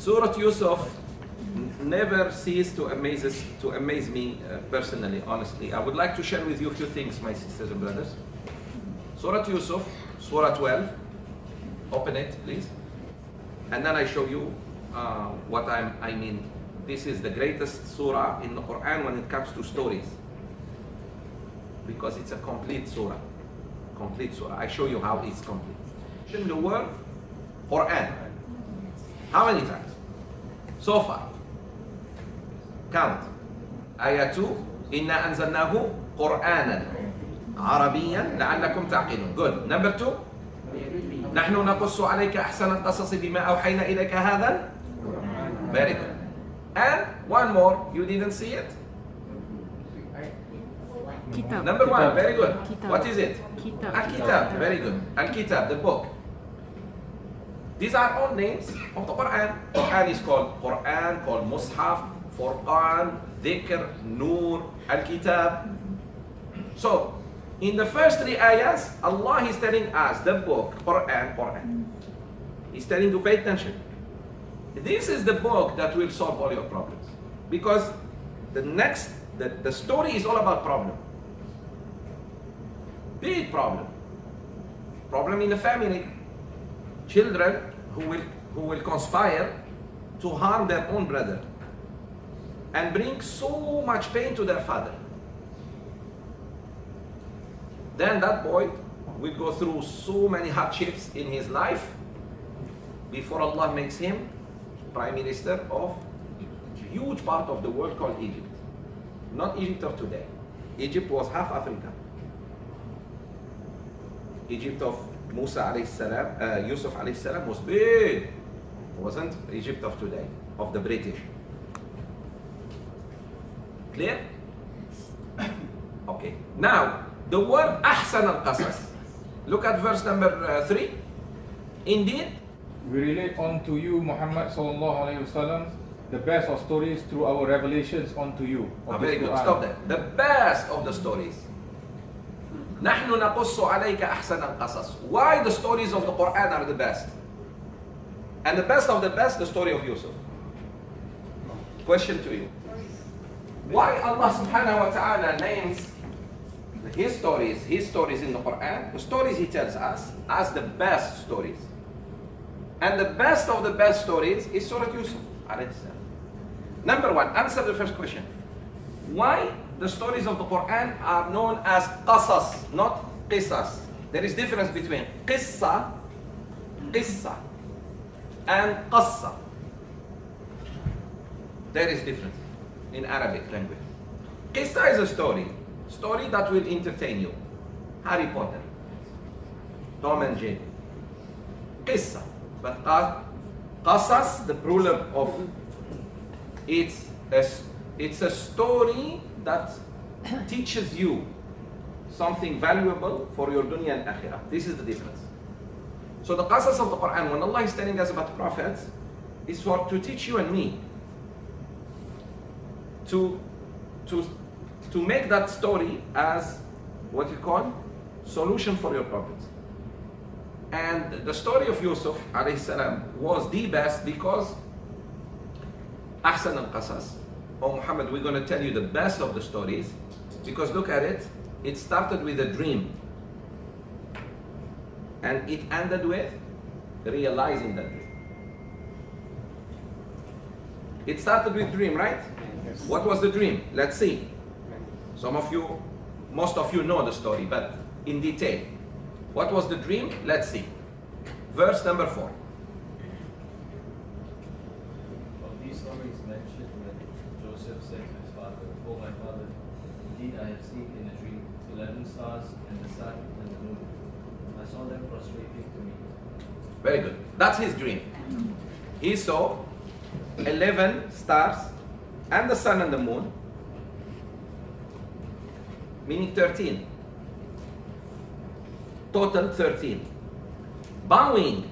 Surah Yusuf never ceased to amaze me personally, honestly. I would like to share with you a few things, my sisters and brothers. Surah Yusuf, Surah 12. Open it, please. And then I show you what I mean. This is the greatest surah in the Quran when it comes to stories. Because it's a complete surah. Complete surah. I show you how it's complete. In the word Quran. How many times? So far. Count. Ayah 2. Inna anzalnahu Qur'anan Arabiyan la'allakum ta'qilun. Good. Number 2. نحن نقص عليك أحسن القصص بما أوحينا إليك هذا. Very good. And one more. You didn't see it? Kitab. Number 1. Very good. Kitab. What is it? Kitab. Al-Kitab. Very good. Al-Kitab, the book. These are all names of the Quran. Quran is called Quran, called Mus'haf, Furqan, Dhikr, Nur, Al-Kitab. So, in the first 3 ayahs, Allah is telling us the book, Quran. He's telling you to pay attention. This is the book that will solve all your problems. Because the story is all about problem. Big problem. Problem in the family. Children who will conspire to harm their own brother and bring so much pain to their father. Then that boy will go through so many hardships in his life before Allah makes him prime minister of a huge part of the world called Egypt. Not Egypt of today. Egypt was half Africa. Egypt of Musa alayhi salam, Yusuf alayhi salam was big. It wasn't Egypt of today, of the British. Clear? Okay. Now, the word ahsan al-qasas. Look at verse number 3. Indeed, we relate unto you, Muhammad sallallahu alaihi wasallam, the best of stories through our revelations unto you. Very good. Stop there. The best of the stories. نحن نقص عليك أحسن القصص. Why the stories of the Quran are the best? And the best of the best, the story of Yusuf. Question to you. Why Allah subhanahu wa ta'ala names his stories in the Quran, the stories he tells us, as the best stories. And the best of the best stories is Surah Yusuf. Number 1, answer the first question. Why the stories of the Quran are known as qasas, not qisas? There is difference between qissa and qassa. There is difference in Arabic language. Qissa is a story that will entertain you. Harry Potter, Tom and Jerry. Qissa. But qasas, the plural of it's a story that teaches you something valuable for your dunya and akhirah. This is the difference. So the qasas of the Quran, when Allah is telling us about the prophets, is to teach you and me to make that story as what you call solution for your problems. And the story of Yusuf alayhi salam was the best because ahsan al-qasas. Oh Muhammad, we're going to tell you the best of the stories because look at it. It started with a dream and it ended with realizing that dream. It started with dream, right? Yes. What was the dream? Let's see. Most of you know the story, but in detail. What was the dream? Let's see. Verse number 4. Of these stories mentioned when Joseph said to his father, "Oh my father, indeed I have seen in a dream 11 stars and the sun and the moon. I saw them prostrating to me." Very good. That's his dream. He saw 11 stars and the sun and the moon, meaning 13. Total 13. Bowing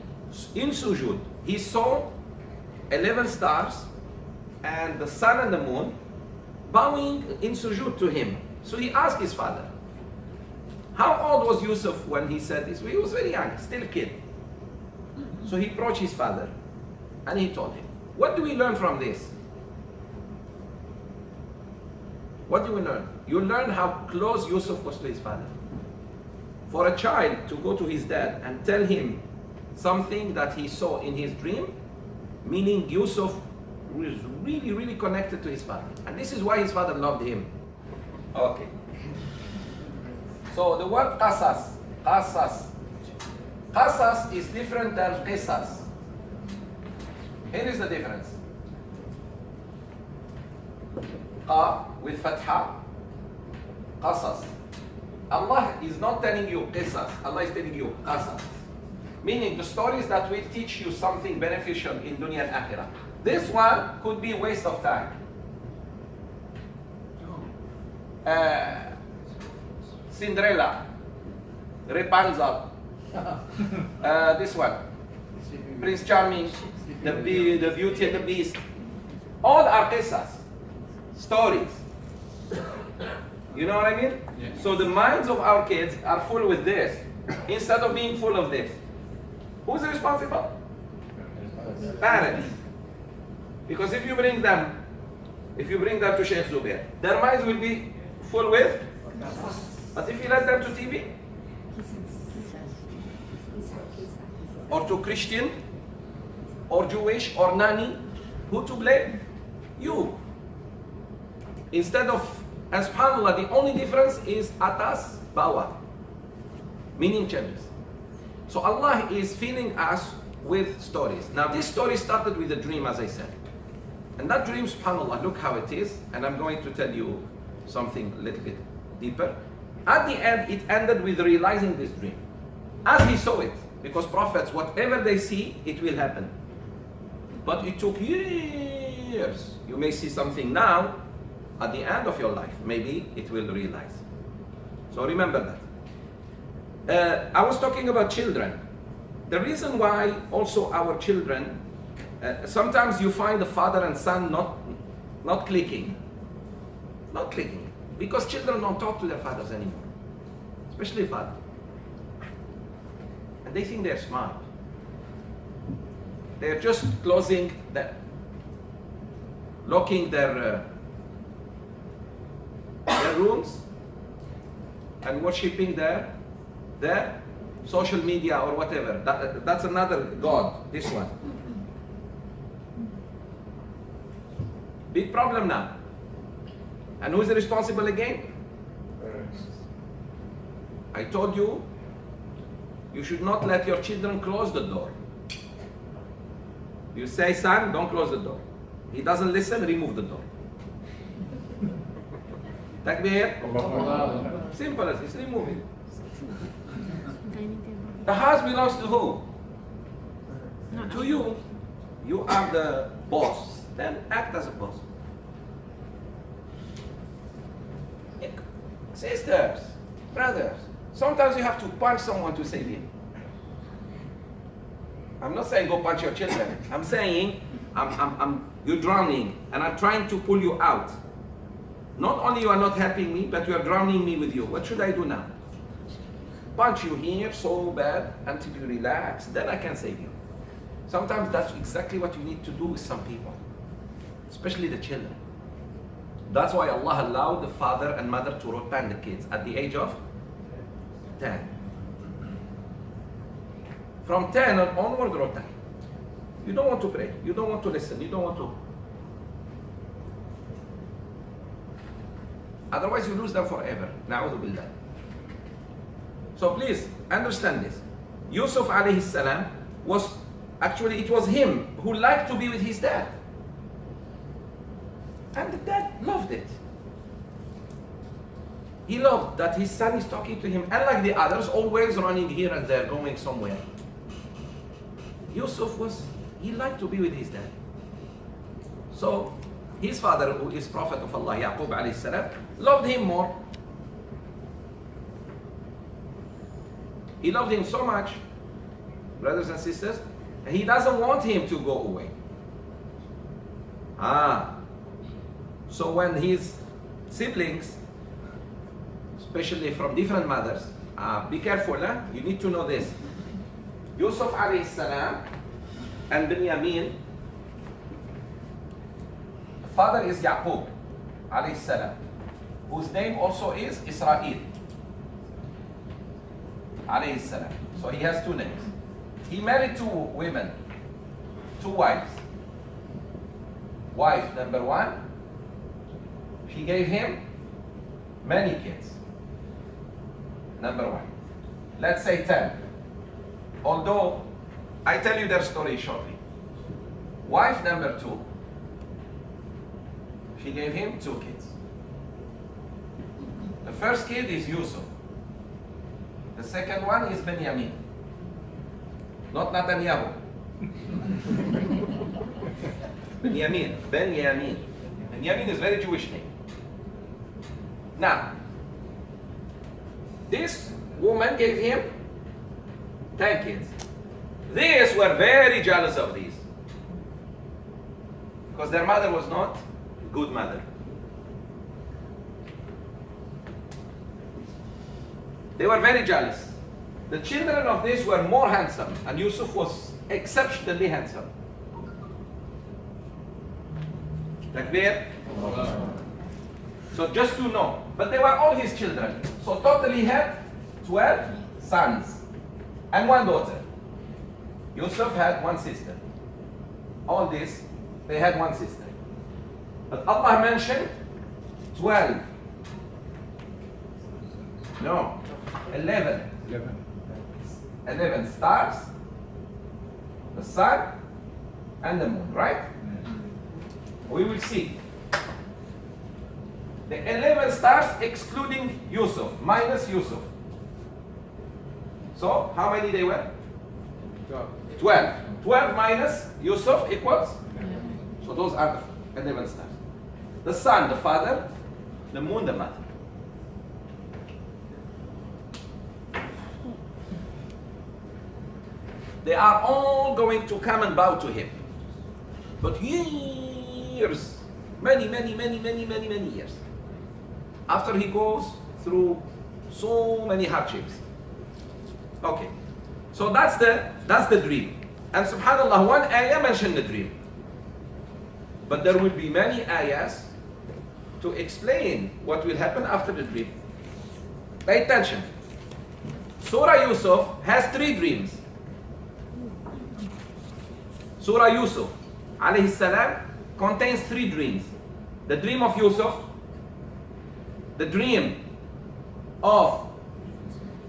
in sujood, he saw 11 stars and the sun and the moon bowing in sujood to him. So he asked his father, how old was Yusuf when he said this? He was very young, still a kid. So he approached his father and he told him. What do we learn from this? What do we learn? You learn how close Yusuf was to his father. For a child to go to his dad and tell him something that he saw in his dream, meaning Yusuf was really, really connected to his father. And this is why his father loved him. Okay. So the word qasas, qasas is different than qisas. Here is the difference. Qa with fatha, qasas. Allah is not telling you qisas, Allah is telling you qasas. Meaning the stories that will teach you something beneficial in dunya and akhirah. This one could be a waste of time. Cinderella, Rapunzel, this one, Prince Charming, the Beauty and the Beast. All are qisas, stories. You know what I mean? Yeah. So the minds of our kids are full with this instead of being full of this. Who's responsible? Parents. Because if you bring them to Sheikh Zoubir, their minds will be full with. But if you let them to TV or to Christian or Jewish or Nani, who to blame? You. Instead of, and subhanAllah, the only difference is atas bawa, meaning changes. So Allah is filling us with stories. Now this story started with a dream, as I said. And that dream, subhanAllah, look how it is. And I'm going to tell you something a little bit deeper. At the end, it ended with realizing this dream. As he saw it. Because prophets, whatever they see, it will happen. But it took years. You may see something now, at the end of your life, maybe it will realize. So remember that. I was talking about children. The reason why also our children, sometimes you find the father and son not clicking. Not clicking. Because children don't talk to their fathers anymore. Especially father. And they think they're smart. They're just closing, locking their rooms and worshipping their social media or whatever. That's another god, this one. Big problem now. And who is responsible again? I told you, you should not let your children close the door. You say, son, don't close the door. He doesn't listen, remove the door. Takbir? Simple as this, remove it. The house belongs to who? To you. You are the boss. Then act as a boss. Sisters, brothers, sometimes you have to punch someone to save him. I'm not saying go punch your children. I'm saying you're drowning and I'm trying to pull you out. Not only you are not helping me, but you are drowning me with you. What should I do now? Punch you here so bad until you relax, then I can save you. Sometimes that's exactly what you need to do with some people, especially the children. That's why Allah allowed the father and mother to rotan the kids at the age of 10. From 10 and onward, rotan. You don't want to pray, you don't want to listen, you don't want to. Otherwise you lose them forever. Na'udhu billah. So please understand this. Yusuf alayhi salam was, actually it was him who liked to be with his dad. And the dad loved it. He loved that his son is talking to him, unlike the others, always running here and there, going somewhere. Yusuf he liked to be with his dad. So his father, who is Prophet of Allah, Yaqub alayhi salam, loved him more. He loved him so much, brothers and sisters, he doesn't want him to go away. So when his siblings, especially from different mothers, be careful, you need to know this. Yusuf alayhi salam and Binyamin father is Yaqub, alayhi salam, whose name also is Israel, alayhi salam. So he has two names. He married two women, two wives. Wife number one, she gave him many kids. Number one. Let's say 10. Although, I tell you their story shortly. Wife number two, she gave him 2 kids. The first kid is Yusuf. The second one is Benjamin. Not Netanyahu. Benjamin. Benjamin is a very Jewish name. Now, this woman gave him 10 kids. These were very jealous of these, because their mother was not a good mother. They were very jealous. The children of this were more handsome, and Yusuf was exceptionally handsome. Takbir? So just to know, but they were all his children. So totally he had 12 sons and 1 daughter. Yusuf had 1 sister. All this, they had 1 sister. But Allah mentioned 12. No, 11. 11 stars, the sun, and the moon, right? We will see. The 11 stars excluding Yusuf, minus Yusuf. So, how many they were? 12. 12 minus Yusuf equals? So those are the 11 stars. The sun, the father, the moon, the mother. They are all going to come and bow to him. But years, many years, after he goes through so many hardships. Okay, so that's the dream. And subhanAllah, one ayah mentioned the dream. But there will be many ayahs to explain what will happen after the dream. Pay attention. Surah Yusuf has 3 dreams. Surah Yusuf alayhi salam contains 3 dreams. The dream of Yusuf, the dream of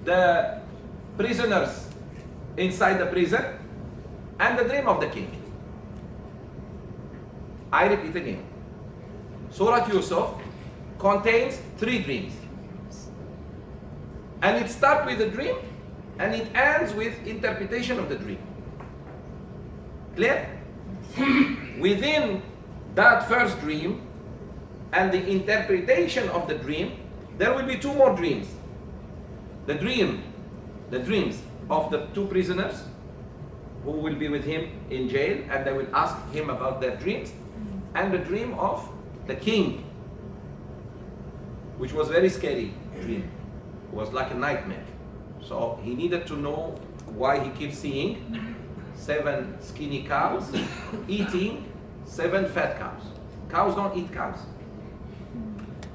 the prisoners inside the prison, and the dream of the king. I repeat again. Surah Yusuf contains 3 dreams. And it starts with a dream and it ends with interpretation of the dream. Clear? Within that first dream and the interpretation of the dream, there will be 2 more dreams. The dreams of the 2 prisoners who will be with him in jail, and they will ask him about their dreams, and the dream of the king, which was very scary dream. It was like a nightmare. So he needed to know why he keeps seeing 7 skinny cows eating 7 fat cows. Cows don't eat cows.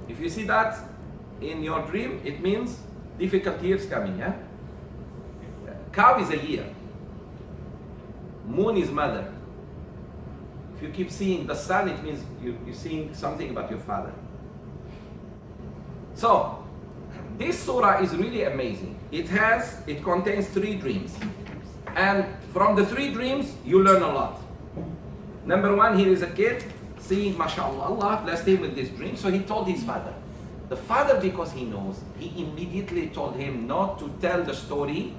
If you see that in your dream, it means difficult years coming. Yeah? Cow is a year. Moon is mother. If you keep seeing the sun, it means you're seeing something about your father. So, this surah is really amazing. It contains 3 dreams. And from the 3 dreams, you learn a lot. Number 1, here is a kid seeing, mashallah, Allah blessed him with this dream. So he told his father. The father, because he knows, he immediately told him not to tell the story,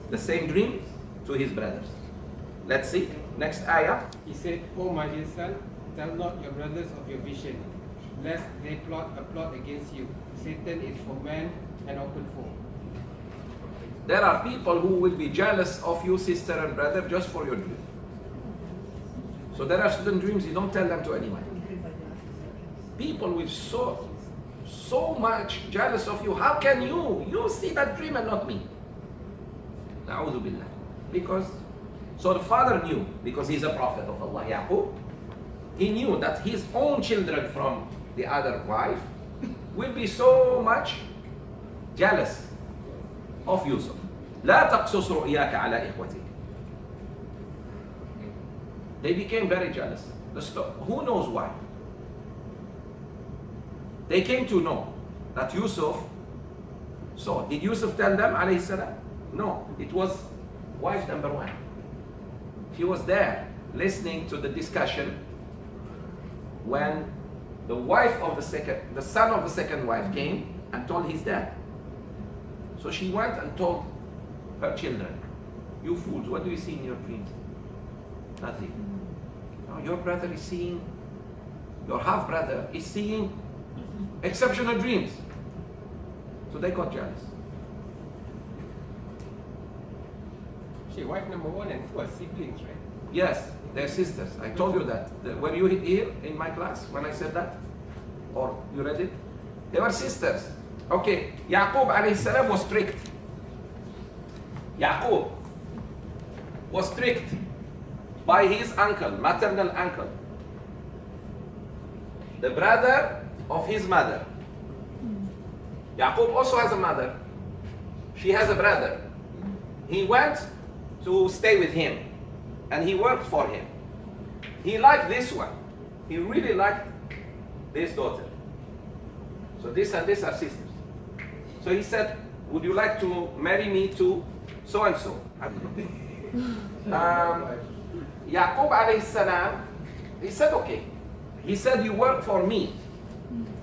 the same dream, to his brothers. Let's see. Next ayah. He said, "O my dear son, tell not your brothers of your vision, lest they plot a plot against you. Satan is for man an open foe." There are people who will be jealous of you, sister and brother, just for your dream. So there are certain dreams you don't tell them to anyone. People will so much jealous of you. How can you see that dream and not me? Na'udhu billah. So the father knew, because he's a prophet of Allah, Yaqub. he knew that his own children from the other wife will be so much jealous of Yusuf. لا تقصص رؤياك على إخوتك. They became very jealous. Who knows why? They came to know that Yusuf saw. Did Yusuf tell them, alayhi salam? No, it was wife number one. She was there listening to the discussion when the son of the second wife came and told his dad. So she went and told her children, you fools, what do you see in your dreams? Nothing. No, your brother is seeing, your half-brother is seeing exceptional dreams. So they got jealous. She wife number one and two are siblings, right? Yes, they're sisters. I told you that. Were you here in my class when I said that? Or you read it? They were sisters. Okay, Yaqub alayhi salam was strict. Yaqub was strict by his uncle, maternal uncle, the brother of his mother. Yaqub also has a mother. She has a brother. He went to stay with him and he worked for him. He liked this one. He really liked this daughter. So this and this are sisters. So he said, would you like to marry me to so-and-so? Yaqub alayhi salam, he said, okay. He said, you work for me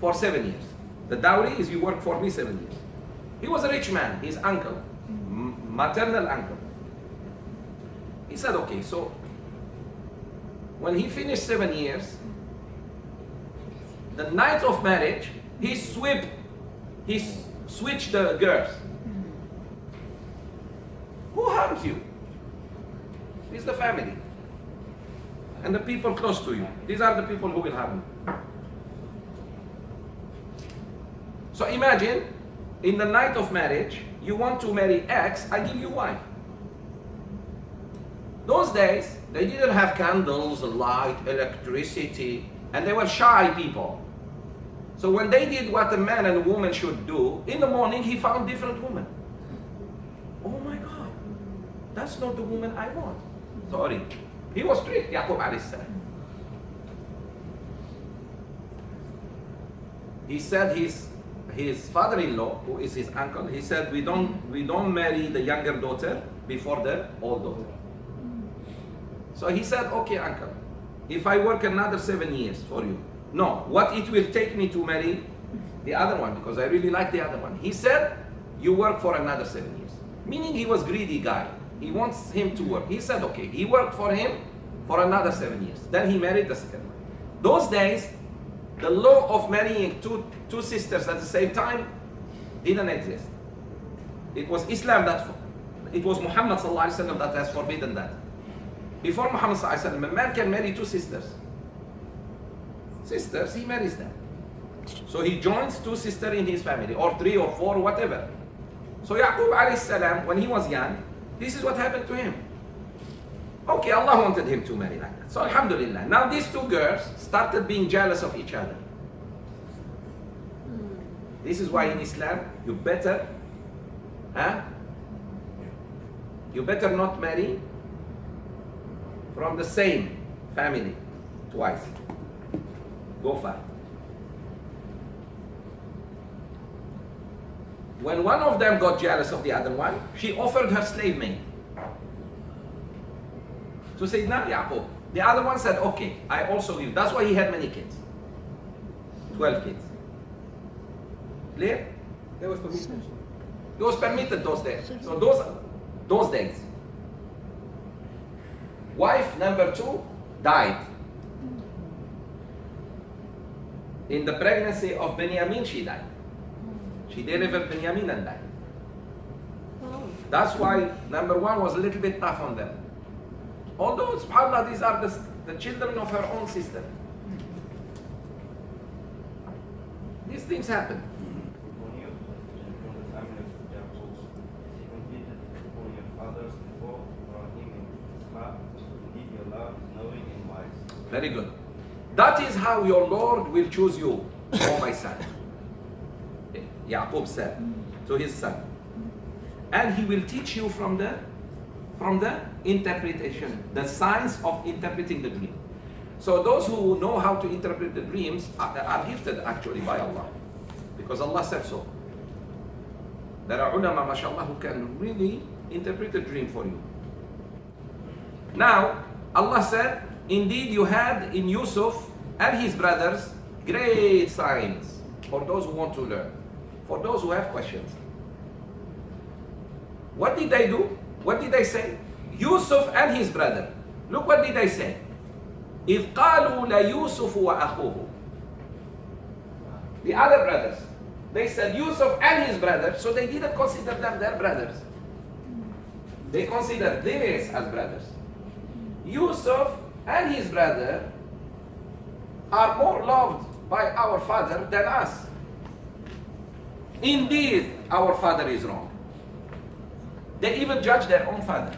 for 7 years. The dowry is you work for me 7 years. He was a rich man, his uncle, maternal uncle. He said, okay, so when he finished 7 years, the night of marriage, he switched the girls. Who harms you? It's the family and the people close to you. These are the people who will harm you. So imagine, in the night of marriage, you want to marry X, I give you Y. Those days, they didn't have candles, light, electricity, and they were shy people. So when they did what a man and a woman should do, in the morning he found different women. Oh my God, that's not the woman I want. Sorry. He was strict, Yaqub alayhi salam. He said his father-in-law, who is his uncle, he said, we don't marry the younger daughter before the old daughter. So he said, okay, uncle, if I work another 7 years for you, no, what it will take me to marry the other one, because I really like the other one. He said, you work for another 7 years. Meaning he was greedy guy. He wants him to work. He said, okay, he worked for him for another 7 years. Then he married the second one. Those days, the law of marrying two sisters at the same time didn't exist. It was Islam it was Muhammad sallallahu alaihi wasallam that has forbidden that. Before Muhammad sallallahu alaihi wasallam, a man can marry two sisters. Sisters, he marries them. So he joins two sisters in his family, or 3 or 4, whatever. So Yaqub alayhi salam, when he was young, this is what happened to him. Okay, Allah wanted him to marry like that. So alhamdulillah. Now these two girls started being jealous of each other. This is why in Islam, you better not marry from the same family twice. Go far. When one of them got jealous of the other one, she offered her slave maid to Sayyidina Yaqub. The other one said, okay, I also give. That's why he had many kids. 12 kids. Clear? That was permitted. It was permitted those days. So those days. Wife number 2 died. In the pregnancy of Benjamin, she died. She delivered Benjamin and died. That's why number 1 was a little bit tough on them. Although, subhanAllah, these are the children of her own sister. These things happen. Upon you, from the family of Jacob, he completed upon your fathers before, brought him in his heart. Indeed, your love is knowing and wise. Very good. That is how your Lord will choose you, O my son. Yaqub said to his son. And he will teach you from the interpretation, the science of interpreting the dream. So those who know how to interpret the dreams are gifted actually by Allah, because Allah said so. There are ulama, mashallah, who can really interpret a dream for you. Now, Allah said, indeed you had in Yusuf and his brothers great signs for those who want to learn, for those who have questions. What did they do? What did they say? Yusuf and his brother. Look what did they say. إِذْ قَالُوا لَيُوسُفُ وَأَخُوهُ. The other brothers. They said Yusuf and his brother, so they didn't consider them their brothers. They considered this as brothers. Yusuf and his brother are more loved by our father than us. Indeed, our father is wrong. They even judge their own father.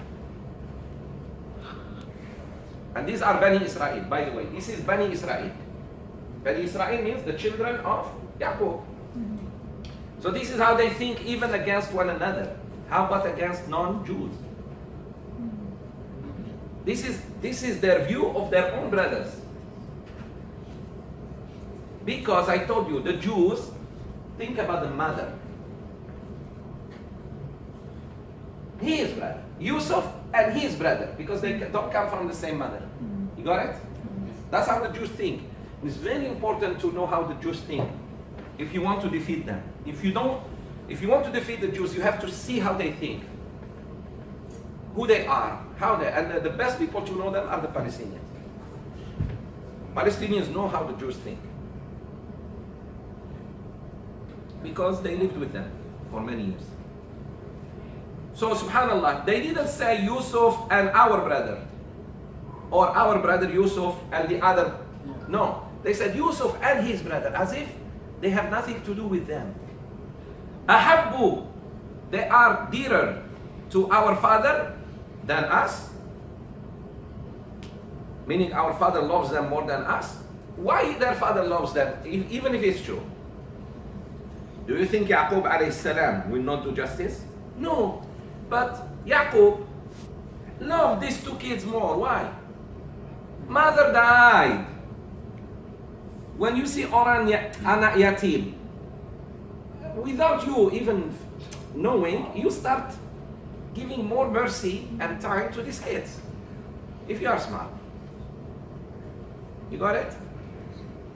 And these are Bani Israel, by the way. This is Bani Israel. Bani Israel means the children of Yaqub. So this is how they think even against one another. How about against non-Jews? This is their view of their own brothers. Because I told you, the Jews think about the mother. His brother. Yusuf and his brother. Because they don't come from the same mother. You got it? That's how the Jews think. It's very important to know how the Jews think if you want to defeat them. If you want to defeat the Jews, you have to see how they think. Who they are, how they, and the best people to know them are the Palestinians. Palestinians know how the Jews think. Because they lived with them for many years. So subhanallah, they didn't say Yusuf and our brother, or our brother Yusuf and the other. No, they said Yusuf and his brother, as if they have nothing to do with them. Ahabbu, they are dearer to our father than us, meaning our father loves them more than us. Why their father loves them, even if it's true? Do you think Yaqub alayhi salam will not do justice? No, but Yaqub loved these two kids more. Why? Mother died. When you see Oran Ana Yatim, without you even knowing, you start giving more mercy and time to these kids. If you are smart. You got it?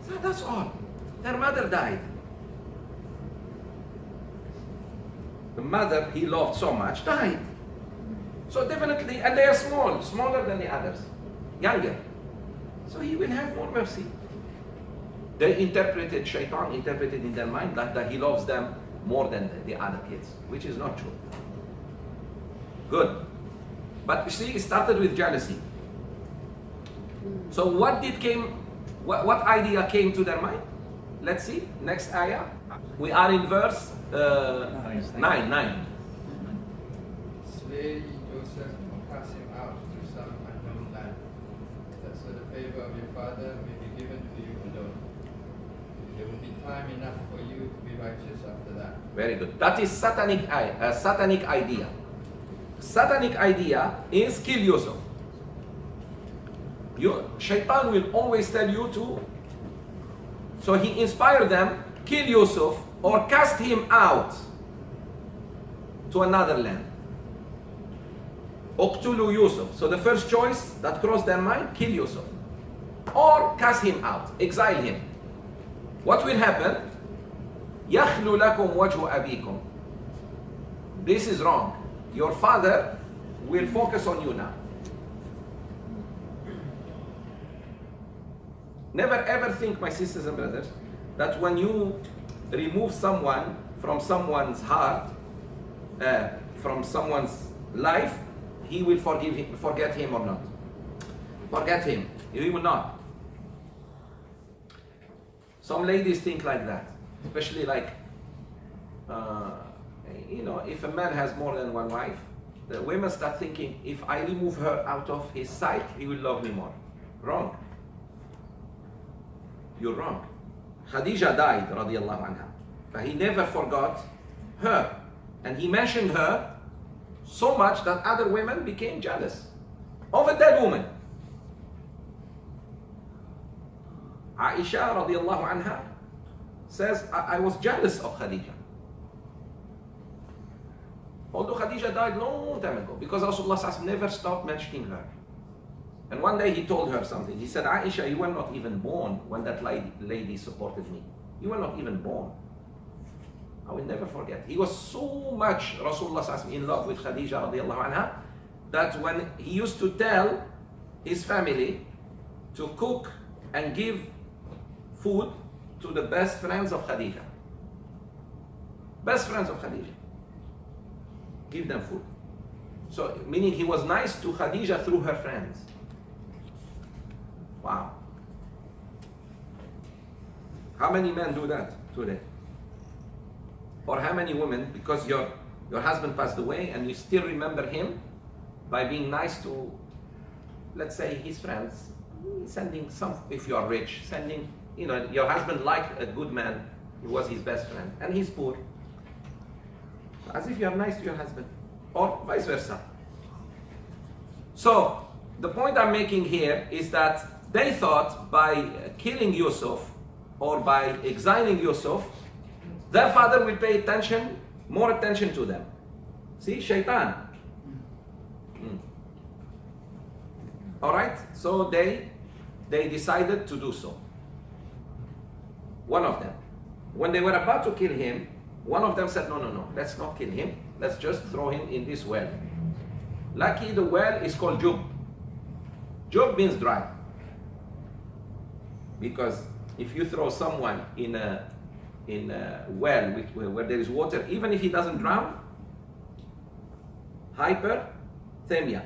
So that's all. Their mother died. The mother he loved so much died. So definitely, and they are small, smaller than the others, younger. So he will have more mercy. They interpreted, Shaitan interpreted in their mind that he loves them more than the other kids, which is not true. Good. But you see, it started with jealousy. So what idea came to their mind? Let's see, next ayah. We are in verse 9. Slay Joseph or cast him out to some unknown land, that so the favor of your father may be given to you alone. There will be time enough for you to be righteous after that. Very good. That is satanic idea. Satanic idea is kill Yusuf. Shaitan will always tell you to. So he inspired them, kill Yusuf or cast him out to another land. Uqtulu Yusuf. So the first choice that crossed their mind, kill Yusuf. Or cast him out, exile him. What will happen? يَخْلُ لَكُمْ وَجْهُ أَبِيكُمْ. This is wrong. Your father will focus on you now. Never ever think, my sisters and brothers, that when you remove someone from someone's heart, from someone's life, he will forget him or not. Forget him. He will not. Some ladies think like that, especially like, if a man has more than one wife, the women start thinking, if I remove her out of his sight, he will love me more. Wrong. you're wrong. Khadija died, radiallahu anha. But he never forgot her. And he mentioned her so much that other women became jealous of a dead woman. Aisha radiallahu anha says, I was jealous of Khadija. Although Khadija died long time ago, because Rasulullah never stopped mentioning her. And one day he told her something. He said, Aisha, you were not even born when that lady supported me. You were not even born. I will never forget. He was so much Rasulullah in love with Khadija radiallahu anha that when he used to tell his family to cook and give food to the best friends of Khadija. Best friends of Khadija. Give them food. So, meaning he was nice to Khadija through her friends. Wow. How many men do that today? Or how many women, because your husband passed away and you still remember him by being nice to, let's say, his friends, sending some, if you are rich, sending, your husband liked a good man, he was his best friend, and he's poor. As if you are nice to your husband, or vice versa. So, the point I'm making here is that they thought by killing Yusuf, or by exiling Yusuf, their father will pay more attention to them. See, shaitan. Alright, so they decided to do so. One of them. When they were about to kill him, one of them said, no, let's not kill him. Let's just throw him in this well. Lucky the well is called Jub. Jub means dry. Because if you throw someone in a well where there is water, even if he doesn't drown, hyperthermia,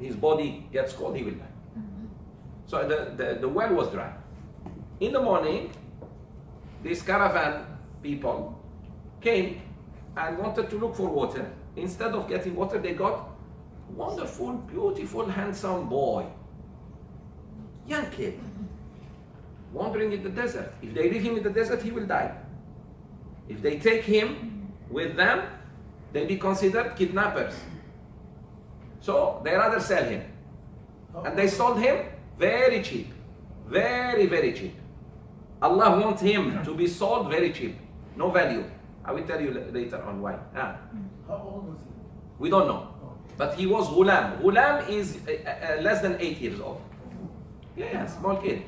his body gets cold, he will die. So the well was dry. In the morning, these caravan people came and wanted to look for water. Instead of getting water, they got wonderful, beautiful, handsome boy, young kid, wandering in the desert. If they leave him in the desert, he will die. If they take him with them, they'll be considered kidnappers. So they rather sell him. And they sold him very cheap. Very, very cheap. Allah wants him to be sold very cheap. No value. I will tell you later on why. How old was he? We don't know. But he was ghulam. Ghulam is less than 8 years old. Yeah, small kid.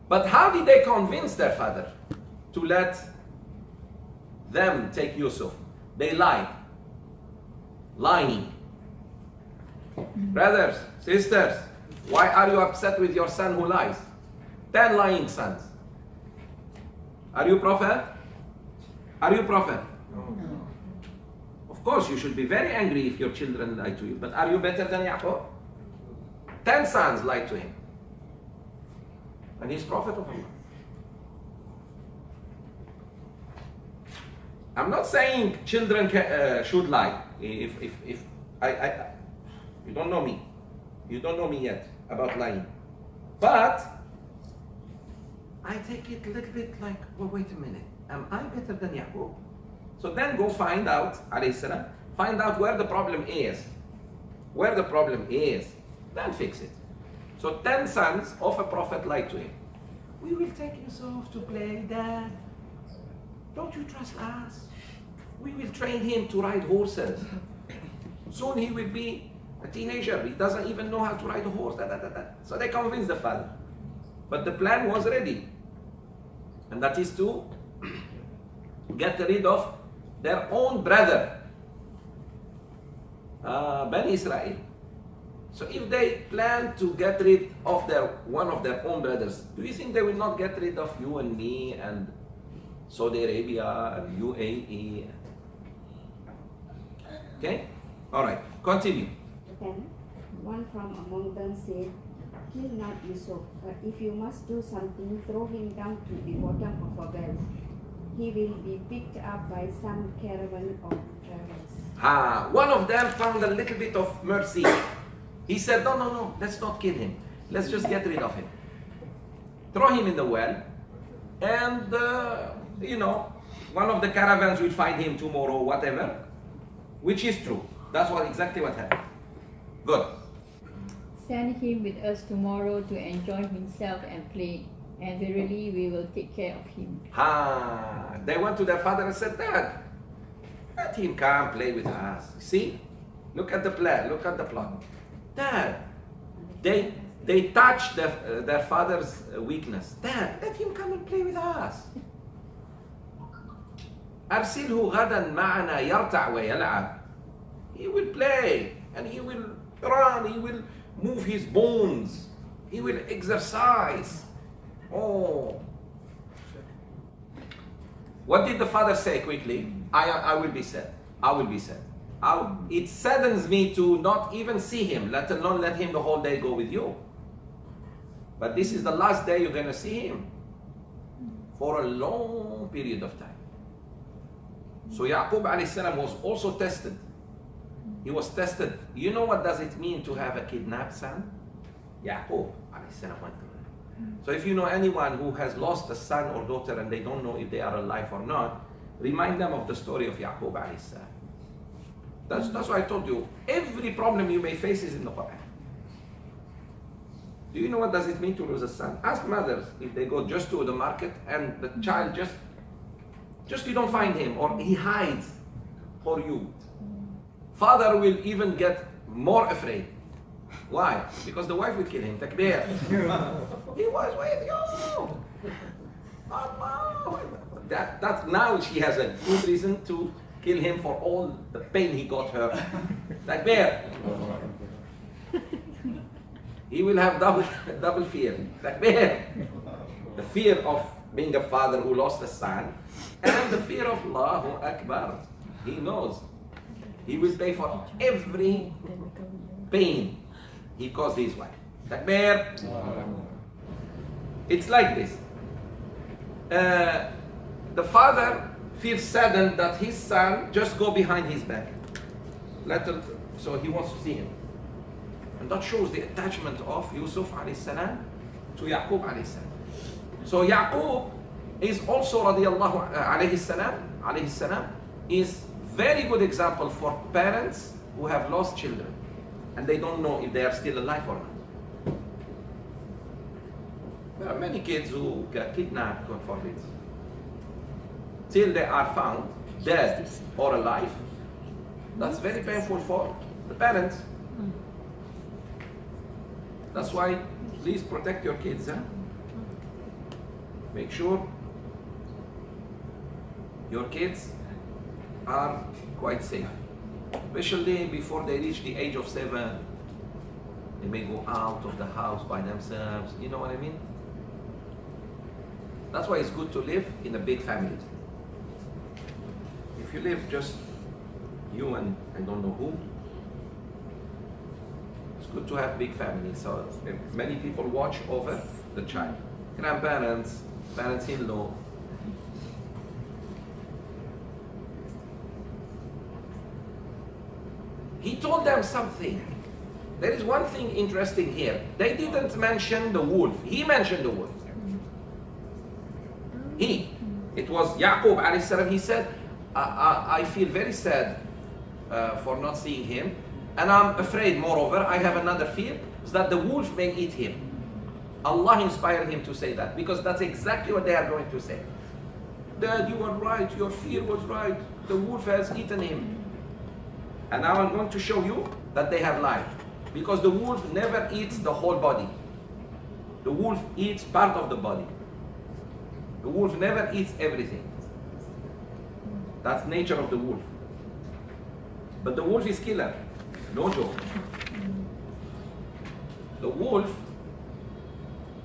But how did they convince their father to let them take Yusuf? They lied. Lying. Brothers, sisters, why are you upset with your son who lies? 10 lying sons. Are you prophet? Are you prophet? No. Of course, you should be very angry if your children lie to you. But are you better than Yaqub? 10 sons lied to him. And he's prophet of Allah. I'm not saying children should lie. If you don't know me. You don't know me yet about lying. But I take it a little bit like, well, wait a minute. Am I better than Yaqub? So then go find out, alayhi salam, find out where the problem is. Where the problem is. Then fix it. So 10 sons of a prophet lied to him. We will take Yusuf to play, Dad. Don't you trust us? We will train him to ride horses. Soon he will be a teenager. He doesn't even know how to ride a horse. So they convinced the father. But the plan was ready. And that is to get rid of their own brother, Bani Israel. So if they plan to get rid of one of their own brothers, do you think they will not get rid of you and me and Saudi Arabia and UAE? Okay? Alright, continue. Then one from among them said, "Kill not Yusuf, but if you must do something, throw him down to the bottom of a well. He will be picked up by some caravan of travelers." One of them found a little bit of mercy. He said, no, let's not kill him. Let's just get rid of him. throw him in the well, and you know, one of the caravans will find him tomorrow, whatever, which is true. That's exactly what happened. Good. Send him with us tomorrow to enjoy himself and play, and verily we will take care of him. They went to their father and said, Dad, let him come play with us. See? Look at the plan, look at the plot. Dad, they touched their father's weakness. Dad, let him come and play with us. أرسله غدا معنا يرتع ويلعب. He will play and he will run, he will move his bones, he will exercise. Oh. What did the father say quickly? I will be sad. I will be sad. It saddens me to not even see him, let alone let him the whole day go with you. But this is the last day you're going to see him for a long period of time. So Yaqub alayhi salam was also tested. He was tested. You know what does it mean to have a kidnapped son? Yaqub alayhi salam went through that. So if you know anyone who has lost a son or daughter and they don't know if they are alive or not, remind them of the story of Yaqub alayhi salam. That's why I told you, every problem you may face is in the Quran. Do you know what does it mean to lose a son? Ask mothers if they go just to the market and the child just you don't find him or he hides for you. Father will even get more afraid. Why? Because the wife will kill him. Takbir. He was with you. Allah. That's now she has a good reason to kill him for all the pain he got her. Takbir. He will have double fear. Takbir. The fear of being a father who lost a son and the fear of Allahu Akbar. He knows. He will pay for every pain he caused his wife. Takbir. It's like this. The father feels saddened that his son just go behind his back. So he wants to see him. And that shows the attachment of Yusuf alayhi salam to Yaqub alayhi salam. So Yaqub is also radiallahu alayhi salam is very good example for parents who have lost children and they don't know if they are still alive or not. There are many kids who get kidnapped, God forbid, till they are found dead or alive. That's very painful for the parents. That's why please protect your kids. Huh? Make sure your kids are quite safe, especially before they reach the age of 7. They may go out of the house by themselves. You know what I mean? That's why it's good to live in a big family. If you live just you and I don't know who, it's good to have big families. So many people watch over the child. Grandparents, parents-in-law. He told them something. There is one thing interesting here. They didn't mention the wolf. He mentioned the wolf. It was Yaqub alayhi salam. He said, I feel very sad for not seeing him. And I'm afraid, moreover, I have another fear, is that the wolf may eat him. Allah inspired him to say that, because that's exactly what they are going to say. Dad, you were right, your fear was right. The wolf has eaten him. And now I'm going to show you that they have lied. Because the wolf never eats the whole body. The wolf eats part of the body. The wolf never eats everything. That's nature of the wolf. But the wolf is killer. No joke. The wolf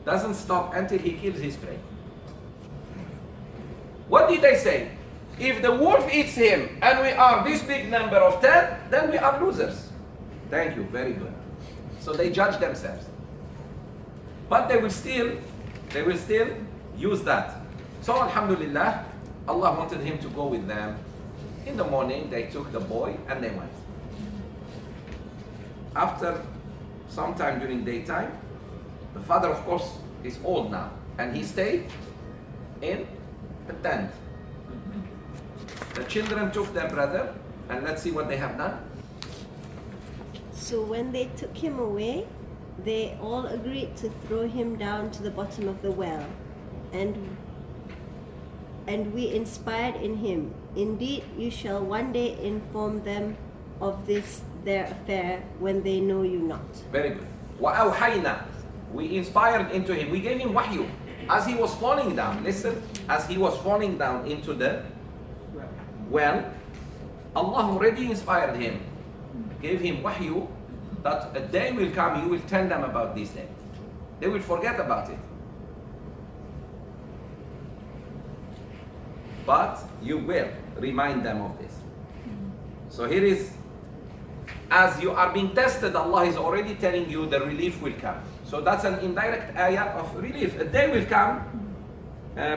doesn't stop until he kills his prey. What did they say? If the wolf eats him and we are this big number of 10, then we are losers. Thank you, very good. So they judge themselves. But they will still use that. So alhamdulillah, Allah wanted him to go with them. In the morning, they took the boy and they went. After some time during daytime, the father, of course, is old now. and he stayed in the tent. The children took their brother, and let's see what they have done. So when they took him away, they all agreed to throw him down to the bottom of the well, and we inspired in him. Indeed, you shall one day inform them of this their affair when they know you not. Very good. وَأَوْحَيْنَا, we inspired into him. We gave him wahyu. As he was falling down, listen, as he was falling down into the well, Allah already inspired him, gave him wahyu, that a day will come, you will tell them about this day. They will forget about it. But you will remind them of this. So here is, as you are being tested, Allah is already telling you the relief will come. So that's an indirect ayah of relief. A day will come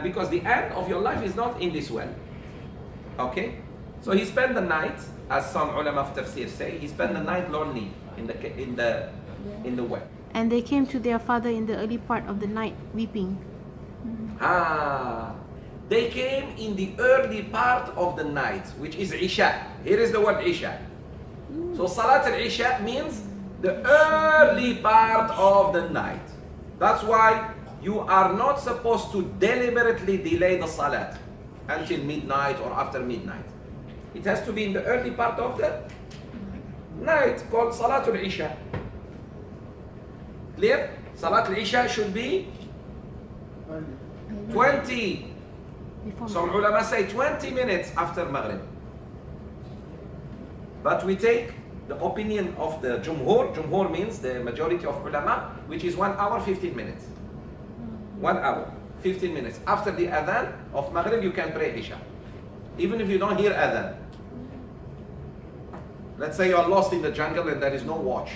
because the end of your life is not in this well. Okay? So he spent the night, as some ulama of tafsir say, he spent the night lonely in the well. And they came to their father in the early part of the night, weeping. They came in the early part of the night, which is Isha. Here is the word Isha. So Salat al-Isha means the early part of the night. That's why you are not supposed to deliberately delay the Salat until midnight or after midnight. It has to be in the early part of the night, called Salat al-Isha. Clear? Salat al-Isha should be 20. Some ulama say 20 minutes after Maghrib. But we take the opinion of the Jumhur. Jumhur means the majority of ulama, which is 1 hour, 15 minutes. 1 hour, 15 minutes. After the adhan of Maghrib, you can pray Isha. Even if you don't hear adhan. Let's say you are lost in the jungle and there is no watch.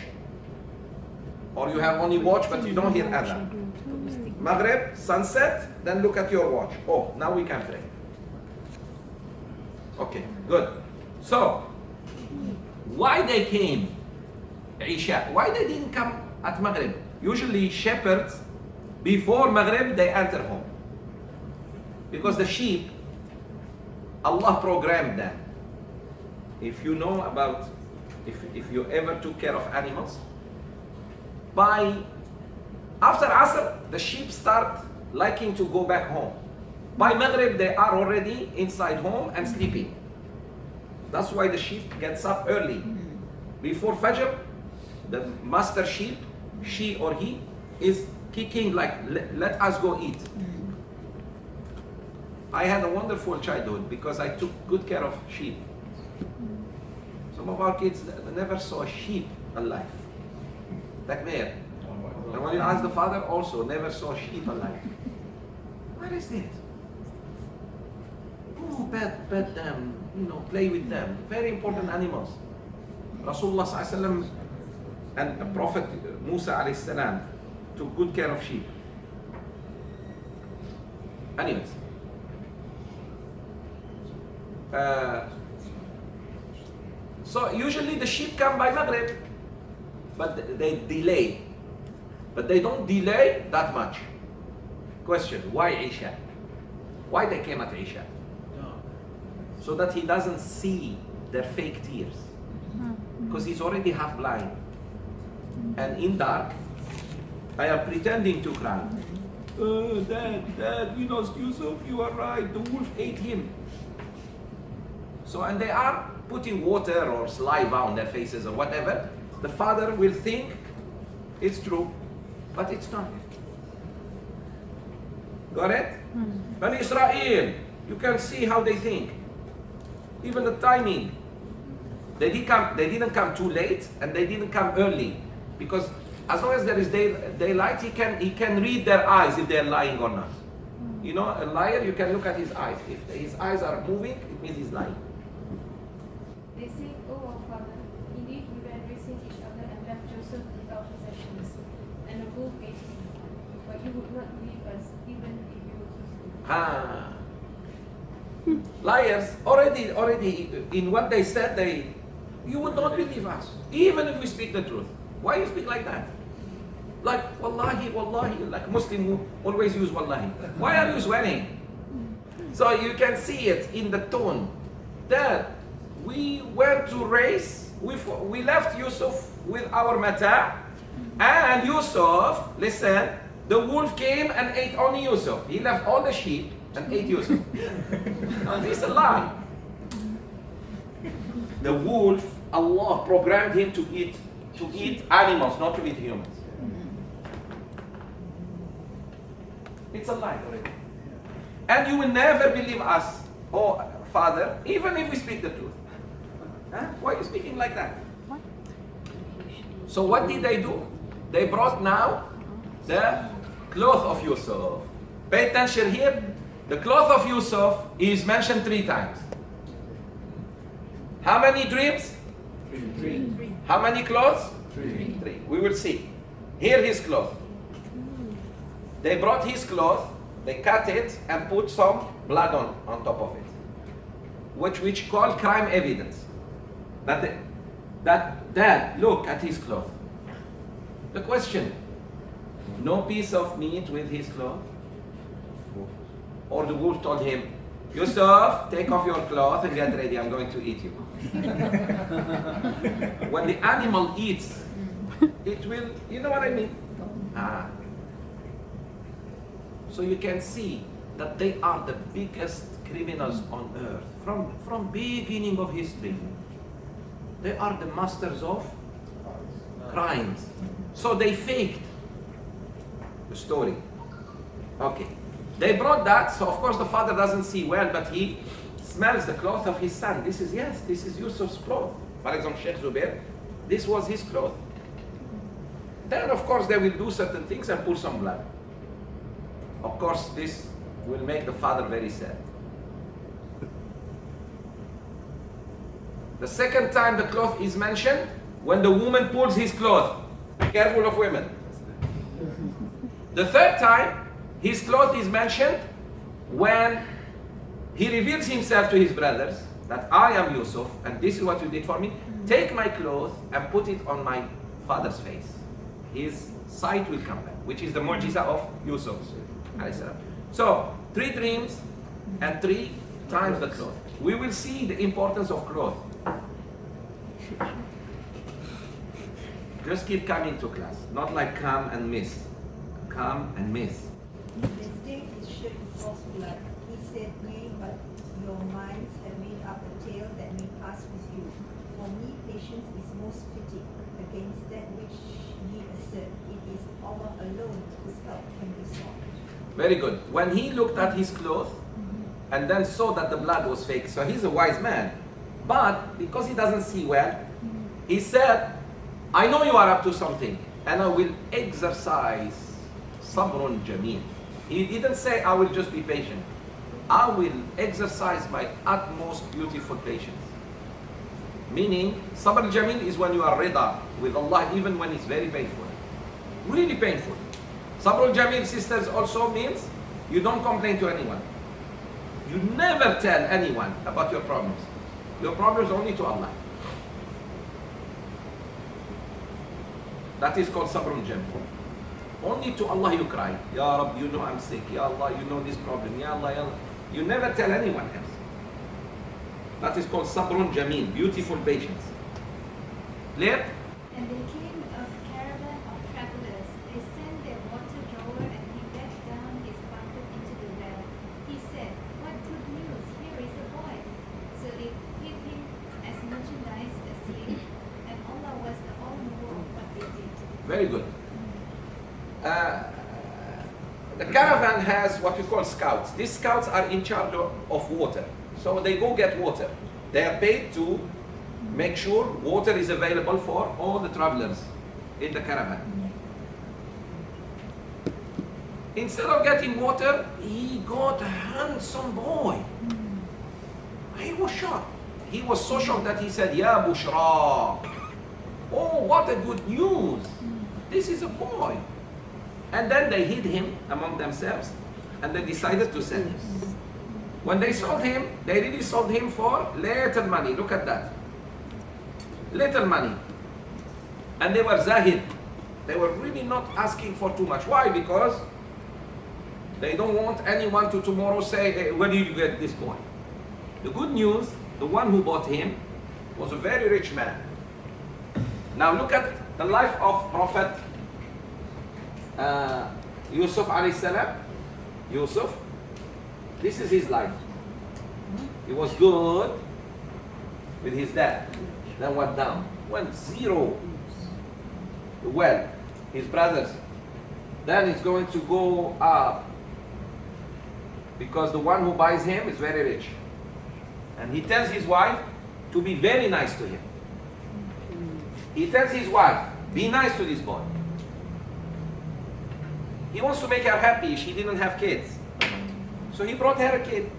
Or you have only watch but you don't hear adhan. Maghrib, sunset, then look at your watch. Oh, now we can pray. Okay, good. So, why they came Isha? Why they didn't come at Maghrib? Usually shepherds, before Maghrib, they enter home. Because the sheep, Allah programmed them. If you know about, if you ever took care of animals, after Asr, the sheep start liking to go back home. By Maghrib, they are already inside home and sleeping. That's why the sheep gets up early. Before Fajr, the master sheep, she or he, is kicking like, let us go eat. I had a wonderful childhood because I took good care of sheep. Some of our kids never saw a sheep alive. Takbir. And when you ask the father, also never saw a sheep alive. What is it? Oh, pet them, play with them. Very important animals. Rasulullah ﷺ and the Prophet Musa ﷺ took good care of sheep. Anyways. So usually the sheep come by Maghrib, but they delay. But they don't delay that much. Question, why Isha? Why they came at Isha? So that he doesn't see their fake tears. Because he's already half blind. And in dark, I am pretending to cry. Dad, we lost Yusuf, you are right, the wolf ate him. So, and they are putting water or saliva on their faces or whatever. The father will think it's true, but it's not. Got it? Bani Israel, you can see how they think. Even the timing. They didn't come too late and they didn't come early. Because as long as there is daylight, he can read their eyes if they're lying or not. You know, a liar, you can look at his eyes. If his eyes are moving, it means he's lying. They say, "Oh, our father, indeed we were embracing each other and left Joseph without possessions, and a wolf ate him. But you would not believe us, even if you were truthful." Liars, already in what they said, you would not believe us, even if we speak the truth. Why you speak like that? Like, wallahi, wallahi, like Muslim who always use wallahi. Why are you swearing? So you can see it in the tone. That we went to race, we left Yusuf with our mata, and Yusuf, listen, the wolf came and ate only Yusuf. He left all the sheep and ate Yusuf. Now, this is a lie. The wolf, Allah programmed him to eat animals, not to eat humans. It's a lie already. And you will never believe us, oh Father, even if we speak the truth. Huh? Why are you speaking like that? So what did they do? They brought now the cloth of Yusuf. Pay attention here. The cloth of Yusuf is mentioned 3 times. How many dreams? 3. How many clothes? 3. We will see. Here his cloth. They brought his cloth, they cut it and put some blood on top of it, which called crime evidence. Dad, look at his cloth. The question, no piece of meat with his cloth? Or the wolf told him, Yusuf, take off your cloth and get ready, I'm going to eat you. When the animal eats, it will, you know what I mean? So you can see that they are the biggest criminals on earth. From beginning of history. They are the masters of crimes. So they faked the story. Okay. They brought that, so of course the father doesn't see well, but he smells the cloth of his son. This is Yusuf's cloth. For example, Sheikh Zoubir, this was his cloth. Then of course they will do certain things and pour some blood. Of course this will make the father very sad. The second time the cloth is mentioned, when the woman pulls his cloth. Be careful of women. The third time, his cloth is mentioned when he reveals himself to his brothers, that I am Yusuf, and this is what you did for me. Take my cloth and put it on my father's face. His sight will come back, which is the mu'jiza of Yusuf. So, 3 dreams and 3 times the cloth. We will see the importance of cloth. Just keep coming to class, not like come and miss. Come and miss. The state is Sheikh of blood. He said, nay, but your minds have made up a tale that may pass with you. For me, patience is most fitting against that which ye assert. It is Allah alone whose help can be sought. Very good. When he looked at his cloth and then saw that the blood was fake, so he's a wise man. But because he doesn't see well, he said, I know you are up to something, and I will exercise sabrun jameel. He didn't say, I will just be patient. I will exercise my utmost beautiful patience. Meaning, sabr jameel is when you are rida with Allah, even when it's very painful. Really painful. Sabr jameel, sisters, also means you don't complain to anyone. You never tell anyone about your problems. Your problems only to Allah. That is called sabrun jameel. Only to Allah you cry. Ya Rabbi, you know I'm sick. Ya Allah, you know this problem. Ya Allah, Ya Allah. You never tell anyone else. That is called sabrun jameel, beautiful patience. Clear? And there came a caravan of travelers. They sent their water drawer, and he let down his bucket into the well. He said, what good news, here is a boy. So they hid him as merchandise, a slave, and Allah was the all-knower of what they did. Very good. The caravan has what we call scouts. These scouts are in charge of water. So they go get water. They are paid to make sure water is available for all the travelers in the caravan. Instead of getting water, he got a handsome boy. He was shocked. He was so shocked that he said, Ya Bushra. Oh, what a good news. This is a boy. And then they hid him among themselves and they decided to sell him. When they sold him, they really sold him for little money. Look at that. Little money. And they were zahid. They were really not asking for too much. Why? Because they don't want anyone to tomorrow say, hey, where did you get this boy? The good news, the one who bought him was a very rich man. Now look at the life of Prophet Yusuf alayhi salam. Yusuf, this is his life. He was good with his dad, then went down, went zero. Well, his brothers, then he's going to go up because the one who buys him is very rich. And he tells his wife to be very nice to him. He tells his wife, be nice to this boy. He wants to make her happy. She didn't have kids. So he brought her a kid.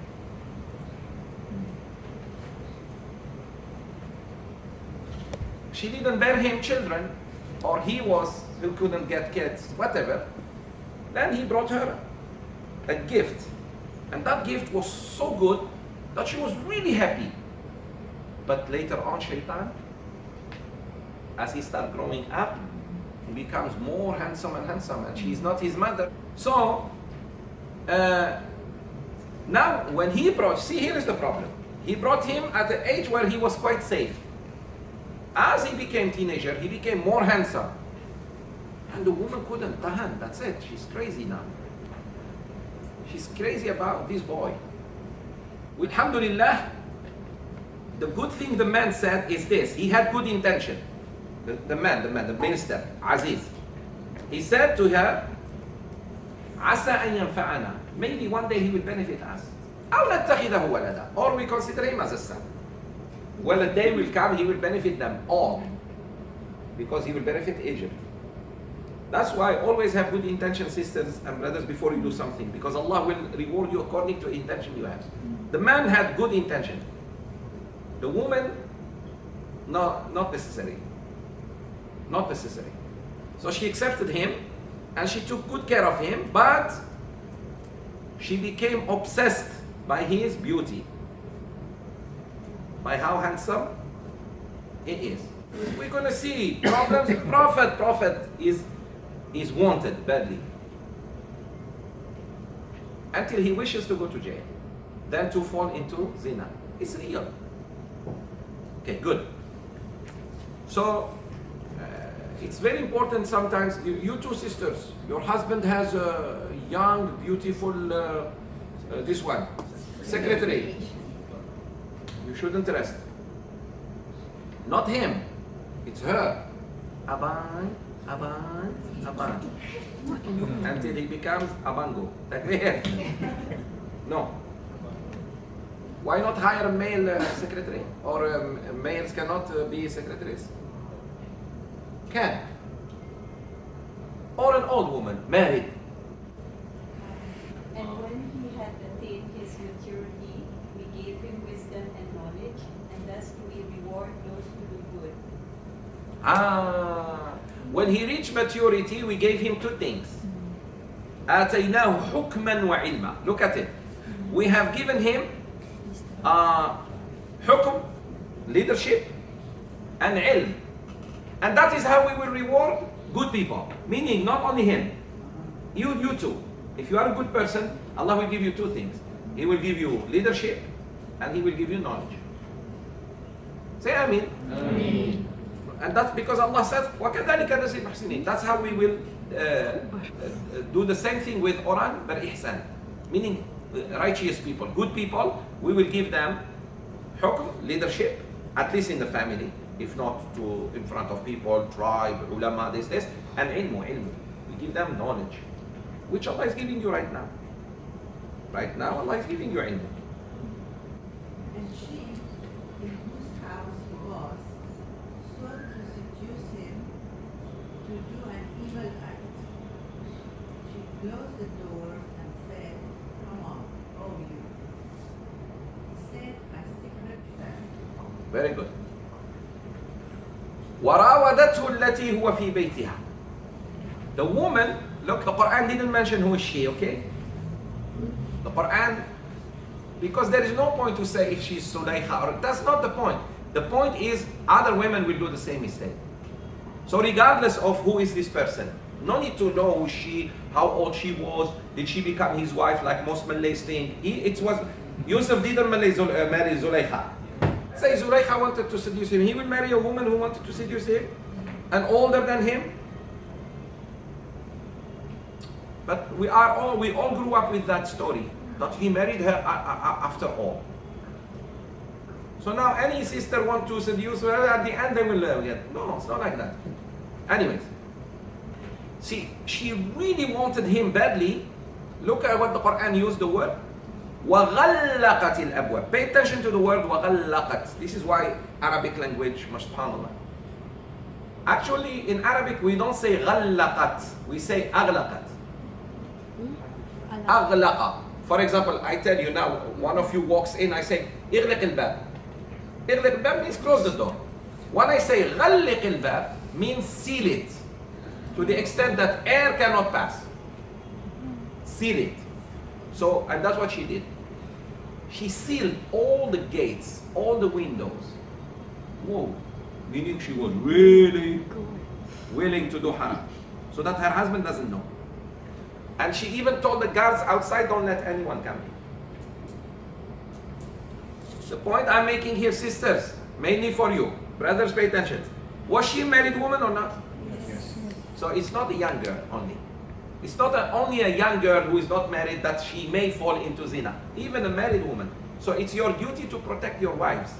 She didn't bear him children, or he couldn't get kids, whatever. Then he brought her a gift. And that gift was so good that she was really happy. But later on, Shaitan, as he starts growing up, he becomes more handsome and handsome, and she's not his mother. So, now when he brought, see, here is the problem. He brought him at the age where he was quite safe. As he became teenager, he became more handsome. And the woman couldn't tahan, that's it, she's crazy now. She's crazy about this boy. Alhamdulillah, the good thing the man said is this, he had good intention. The minister, Aziz. He said to her, عسى أن ينفعنا, maybe one day he will benefit us. أو نتخذه ولدا, or we consider him as a son. Well, a day will come, he will benefit them all. Because he will benefit Egypt. That's why always have good intention, sisters and brothers, before you do something. Because Allah will reward you according to the intention you have. The man had good intention. The woman, no, not necessary. Not necessary. So she accepted him and she took good care of him, but she became obsessed by his beauty. By how handsome he is. We're going to see problems. Prophet is wanted badly. Until he wishes to go to jail. Then to fall into zina. It's real. Okay, good. So, it's very important sometimes, you two sisters, your husband has a young, beautiful, this one, secretary. You shouldn't rest. Not him, it's her. Aban, aban, aban. Until he becomes abango. No. Why not hire a male secretary? Or males cannot be secretaries? Can. Or an old woman, married. And when he had attained his maturity, we gave him wisdom and knowledge, and thus do we reward those who do good. When he reached maturity, we gave him two things. آتيناه حكما وعلما. Look at it. We have given him حكم, leadership, and ilm. And that is how we will reward good people. Meaning not only him, you too. If you are a good person, Allah will give you two things. He will give you leadership and He will give you knowledge. Say Ameen. Ameen. And that's because Allah says, وَكَذَلِكَ نَزِيدُ الْمُحْسِنِينَ. That's how we will do the same thing with Quran, but ihsan. Meaning righteous people, good people, we will give them hukm, leadership, at least in the family. If not to in front of people, tribe, ulama, this, and ilmu. We give them knowledge, which Allah is giving you right now. Right now, Allah is giving you ilmu. And she, in whose house he was, sought to seduce him to do an evil act. She closed the door and said, "Come on, oh you." He said, "My secret friend." Very good. وراودته التي هو في بيتها. The woman, look, the Quran didn't mention who is she, okay? The Quran, because there is no point to say if she's Sulaykha, or that's not the point. The point is other women will do the same mistake. So regardless of who is this person, no need to know who she, how old she was, did she become his wife like most Malays think. Yusuf didn't marry Zulaykha. Say Zulaykha wanted to seduce him, he will marry a woman who wanted to seduce him and older than him. But we all grew up with that story, that he married her after all. So now any sister want to seduce her, at the end they will get. No, it's not like that. Anyways, see, she really wanted him badly. Look at what the Quran used the word. وَغَلَّقَتِ الْأَبْوَابِ. Pay attention to the word وَغَلَّقَتْ. This is why Arabic language, subhanallah. Actually, in Arabic, we don't say غَلَّقَتْ. We say أَغْلَقَتْ. أغلق. For example, I tell you now, one of you walks in, I say, اغلق الباب. اغلق الباب means close the door. When I say غلق الباب, means seal it. To the extent that air cannot pass. Seal it. So, and that's what she did. She sealed all the gates, all the windows. Whoa. Meaning she was really willing to do haram. So that her husband doesn't know. And she even told the guards outside, don't let anyone come in. The point I'm making here, sisters, mainly for you, brothers, pay attention. Was she a married woman or not? Yes. So it's not a young girl only. It's not only a young girl who is not married that she may fall into zina. Even a married woman. So it's your duty to protect your wives.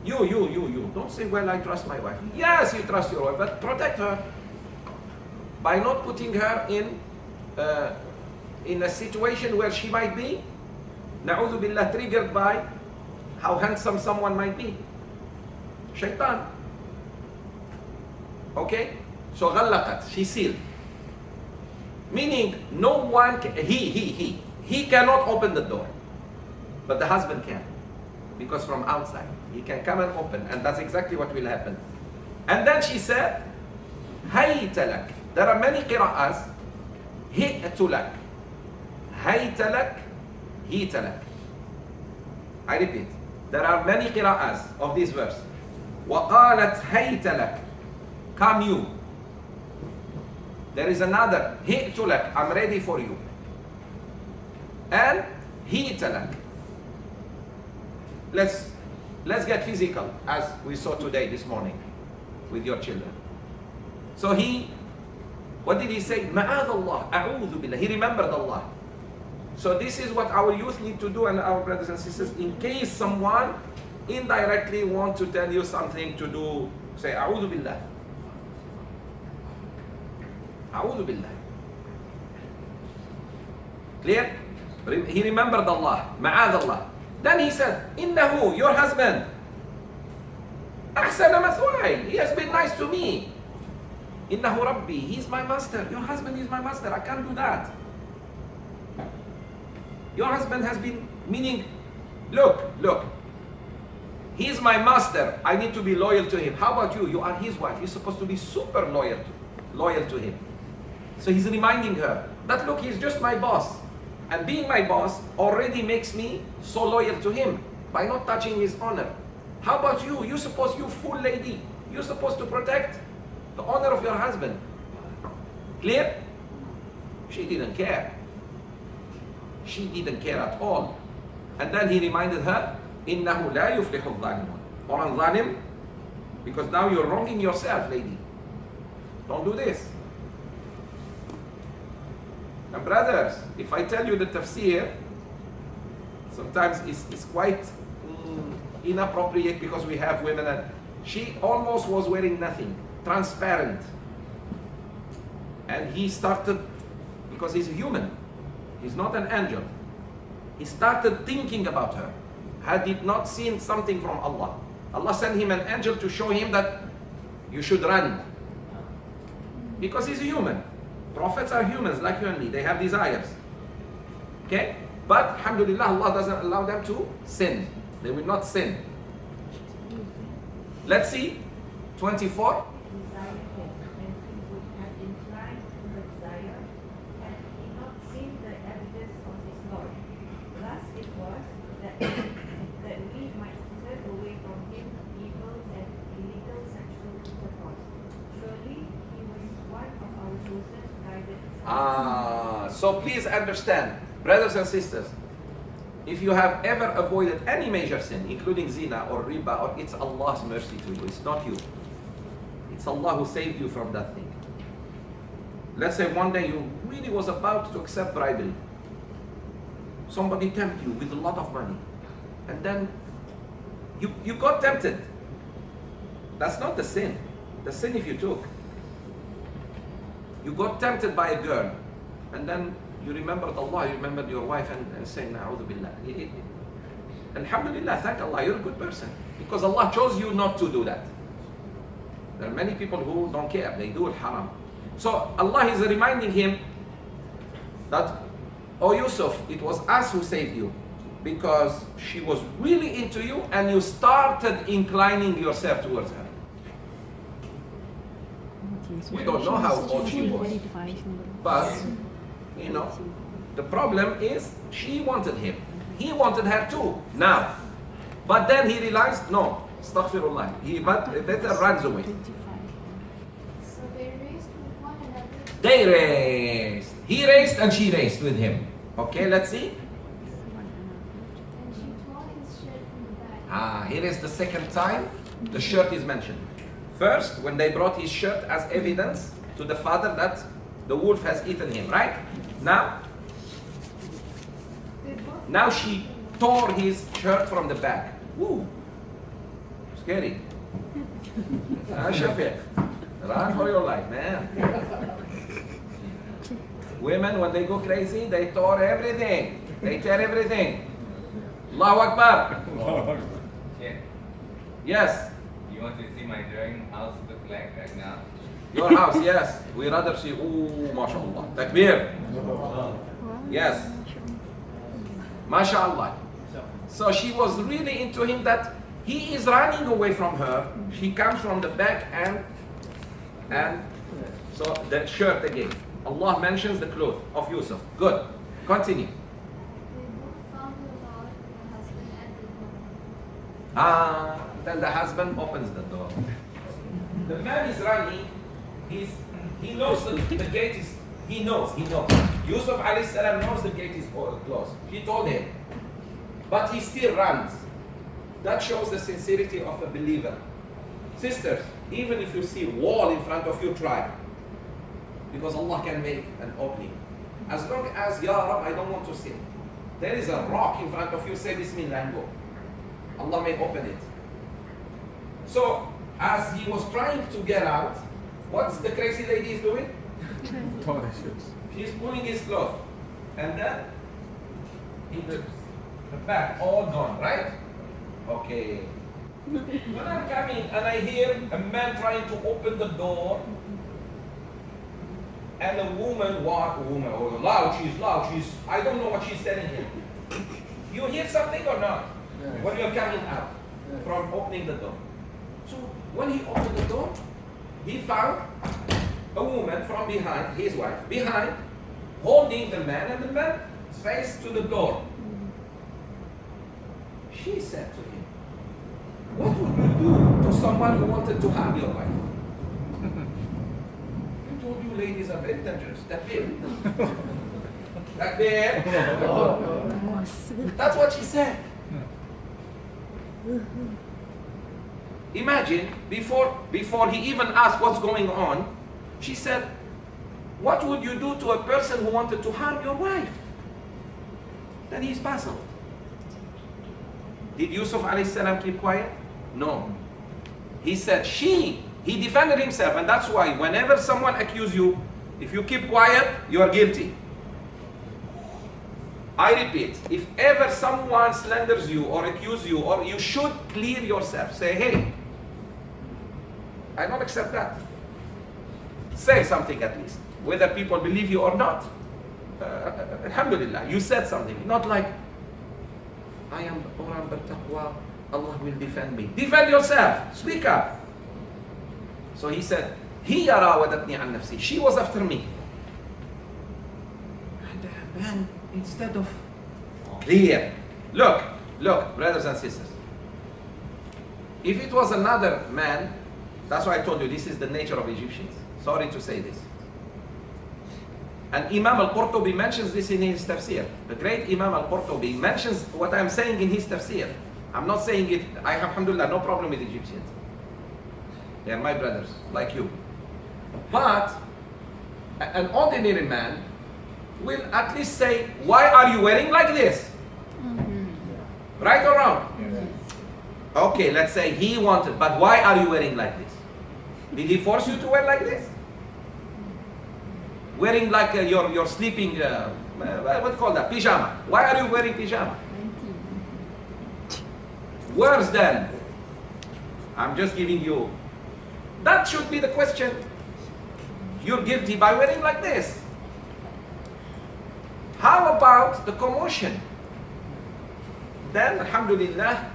You. Don't say, well, I trust my wife. Yes, you trust your wife, but protect her. By not putting her in a situation where she might be, na'udhu billah, triggered by how handsome someone might be. Shaitan. Okay? So غلقت, she sealed. Meaning no one can, he cannot open the door. But the husband can. Because from outside, he can come and open. And that's exactly what will happen. And then she said, هيت لك. There are many qira'as. هئت لك. هيت لك. هيت لك. I repeat. There are many qira'as of this verse. وقالت هيت لك. Come you. There is another. هئت لك. I'm ready for you. And هئت لك. Let's get physical, as we saw today, this morning, with your children. So what did he say? مَعَاذَ اللَّهِ أَعُوذُ بِاللَّهِ. He remembered Allah. So this is what our youth need to do, and our brothers and sisters, in case someone indirectly want to tell you something to do, say, أعوذ بالله. أعوذ بالله. Clear? He remembered Allah. مَعَاذَ اللَّهِ. Then he said, إِنَّهُ, your husband, أَحْسَنَ مَثْوَاي. He has been nice to me. إِنَّهُ رَبِّي. He's my master. Your husband is my master. I can't do that. Your husband has been, meaning, look. He's my master. I need to be loyal to him. How about you? You are his wife. You're supposed to be super loyal to him. So he's reminding her that, look, he's just my boss. And being my boss already makes me so loyal to him by not touching his honor. How about you? You fool lady, you're supposed to protect the honor of your husband. Clear? She didn't care. She didn't care at all. And then he reminded her, إِنَّهُ لَا يُفْلِحُ الظَّالِمُونَ. Or al-zalim, because now you're wronging yourself, lady. Don't do this. And brothers, if I tell you the tafsir, sometimes it's quite inappropriate because we have women, and she almost was wearing nothing, transparent. And he started, because he's a human, he's not an angel, he started thinking about her. Had he not seen something from Allah? Allah sent him an angel to show him that you should run. Because he's a human. Prophets are humans like you and me. They have desires. Okay? But alhamdulillah, Allah doesn't allow them to sin. They will not sin. Let's see. 24. That we might turn away from him evil and iniquity. So please understand, brothers and sisters, if you have ever avoided any major sin, including zina or riba, or it's Allah's mercy to you, it's not you. It's Allah who saved you from that thing. Let's say one day you really was about to accept bribery. Somebody tempted you with a lot of money. And then you got tempted. That's not the sin. The sin if you took. You got tempted by a girl. And then you remembered Allah, you remembered your wife and saying, Na'udhu Billah. Alhamdulillah, thank Allah, you're a good person. Because Allah chose you not to do that. There are many people who don't care, they do al-haram. So Allah is reminding him that, oh Yusuf, it was us who saved you. Because she was really into you and you started inclining yourself towards her. We don't know how old she was. But, you know, the problem is she wanted him. He wanted her too, now. But then he realized, no, astaghfirullah, he better runs away. So they raced with one another. They raced. He raced and she raced with him. Okay, let's see. And she tore his shirt from the back. Here is the second time the shirt is mentioned. First, when they brought his shirt as evidence to the father that the wolf has eaten him, right? Now she tore his shirt from the back. Woo! Scary. Sheikh, run for your life, man. Women, when they go crazy, they tore everything. They tear everything. Allahu Akbar. Yeah. Yes. You want to see my drawing house look like right now? Your house, yes. We rather see, ooh, mashallah. Takbir. Yes. MashaAllah. So she was really into him that he is running away from her. She comes from the back and so the shirt again. Allah mentions the cloth of Yusuf. Good. Continue. They both fumbled out the husband at the door. Then the husband opens the door. The man is running. He knows the gate is. He knows. Yusuf alayhi salam knows the gate is closed. He told him, but he still runs. That shows the sincerity of a believer. Sisters, even if you see a wall in front of you, try. Because Allah can make an opening. As long as, Ya Rab, I don't want to sin. There is a rock in front of you, say Bismillah and go. Allah may open it. So, as he was trying to get out, what's the crazy lady is doing? She's pulling his clothes. And then, the back, all gone, right? Okay. When I'm coming and I hear a man trying to open the door, and a woman, loud, she's, I don't know what she's telling him. You hear something or not? Yes. When you're coming out from opening the door. So when he opened the door, he found a woman from behind, his wife, behind, holding the man, and the man face to the door. She said to him, what would you do to someone who wanted to harm your wife? I told you ladies are very dangerous. Takbir. Takbir. That's what she said. Imagine, before he even asked what's going on, she said, what would you do to a person who wanted to harm your wife? Then he's puzzled. Did Yusuf alayhi salam keep quiet? No. He said, he defended himself, and that's why whenever someone accuses you, if you keep quiet, you are guilty. I repeat, if ever someone slanders you or accuses you, or you should clear yourself, say, hey, I don't accept that. Say something at least, whether people believe you or not. Alhamdulillah, you said something, not like, I am Quran bil taqwa, Allah will defend me. Defend yourself, speak up. So he said, هي راودتني عن نفسي. She was after me. And man, instead of clear, look, brothers and sisters. If it was another man, that's why I told you this is the nature of Egyptians. Sorry to say this. And Imam al-Qurtubi mentions this in his tafsir. The great Imam al-Qurtubi mentions what I'm saying in his tafsir. I'm not saying it, I have, alhamdulillah, no problem with Egyptians. They are my brothers, like you. But an ordinary man will at least say, why are you wearing like this? Right or wrong? Okay, let's say he wanted, but why are you wearing like this? Did he force you to wear like this? Wearing like your sleeping, what do you call that? Pyjama. Why are you wearing pyjama? Worse than, I'm just giving you, that should be the question. You're guilty by wearing like this. How about the commotion? Then, alhamdulillah,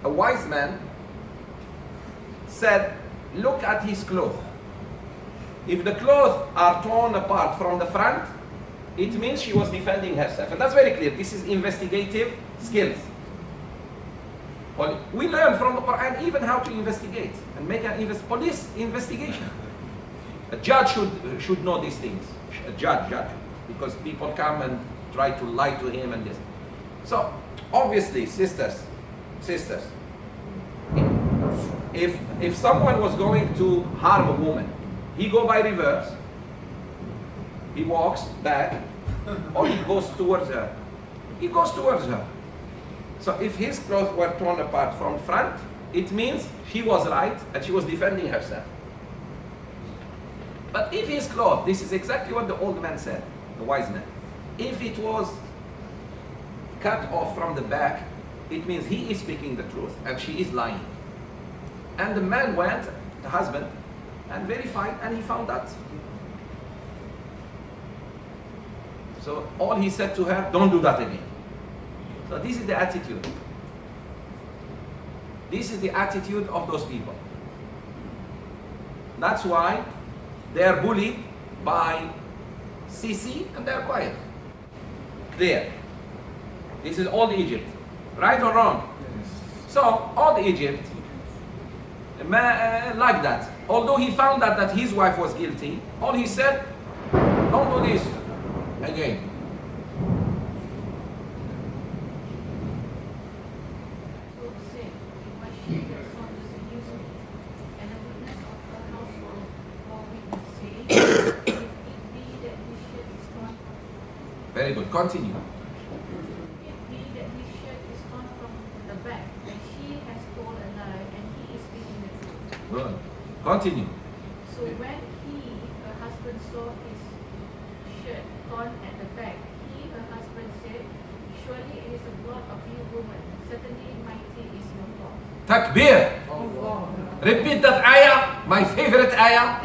a wise man said, look at his clothes. If the clothes are torn apart from the front, it means she was defending herself. And that's very clear. This is investigative skills. Well, we learn from the Quran even how to investigate and make an police investigation. A judge should know these things. A judge, because people come and try to lie to him and this. So, obviously, sisters, if someone was going to harm a woman, he go by reverse, he walks back, or he goes towards her. He goes towards her. So if his clothes were torn apart from front, it means she was right and she was defending herself. But if his clothes, this is exactly what the old man said, the wise man. If it was cut off from the back, it means he is speaking the truth and she is lying. And the man went, the husband, and verified, and he found that. So all he said to her, don't do that again. So this is the attitude. This is the attitude of those people. That's why they are bullied by Sisi and they are quiet. There. This is old Egypt. Right or wrong? So old Egypt, like that. Although he found out that his wife was guilty, all he said, don't do this again. Very good. Continue. Good. Continue. So when her husband saw his shirt torn at the back, her husband said, surely it is a blot of you woman. Certainly mighty is your God. Takbir. Repeat that ayah, my favorite ayah.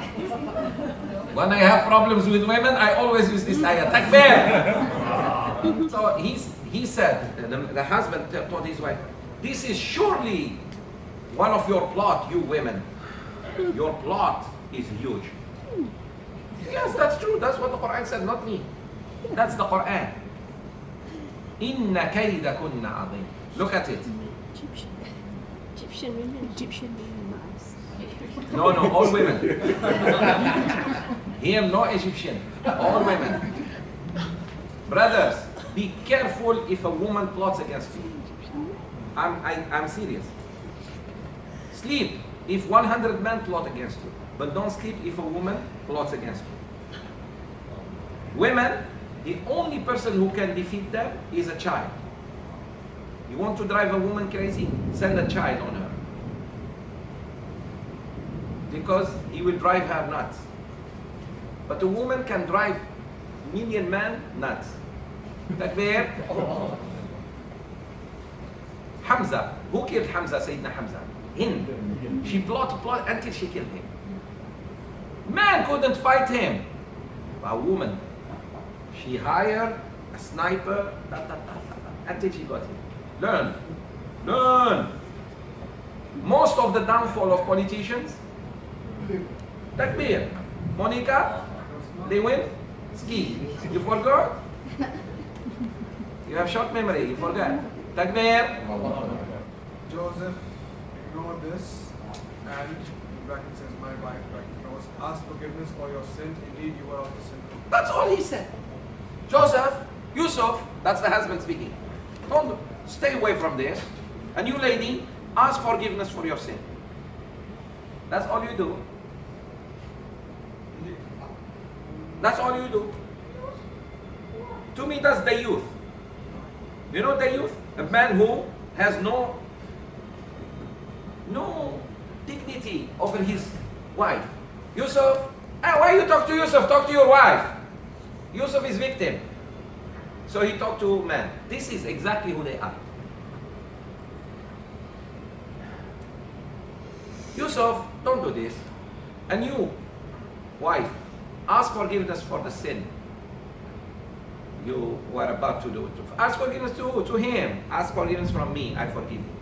When I have problems with women, I always use this ayah. Takbir. So he said, the husband told his wife, this is surely one of your plot, you women. Your plot is huge. Yes, that's true. That's what the Quran said, not me. That's the Quran. Inna kaydakunna azim. Look at it. Egyptian women. No, all women. Him, no Egyptian. All women. Brothers, be careful if a woman plots against you. I'm serious. Sleep if 100 men plot against you, but don't sleep if a woman plots against you. Women, the only person who can defeat them is a child. You want to drive a woman crazy? Send a child on her. Because he will drive her nuts. But a woman can drive million men nuts. Takbir. Hamza. Who killed Hamza, Sayyidina Hamza? Hind. She plotted until she killed him. Man couldn't fight him. A woman. She hired a sniper until she got him. Learn. Most of the downfall of politicians, Takbir. Monica, they win. Ski. You forgot? You have short memory, you forgot. Takbir. Joseph ignored this and brackets says my wife, bracket close, ask forgiveness for your sin, indeed you are of the sinful. That's all he said. Joseph, Yusuf, that's the husband speaking. Don't stay away from this. And you lady, ask forgiveness for your sin. That's all you do. That's all you do. To me, that's the youth. You know the youth? A man who has no dignity over his wife. Yusuf, why you talk to Yusuf? Talk to your wife. Yusuf is victim. So he talked to man. This is exactly who they are. Yusuf, don't do this. And you, wife, ask forgiveness for the sin you were about to do. Ask forgiveness to him. Ask forgiveness from me. I forgive you.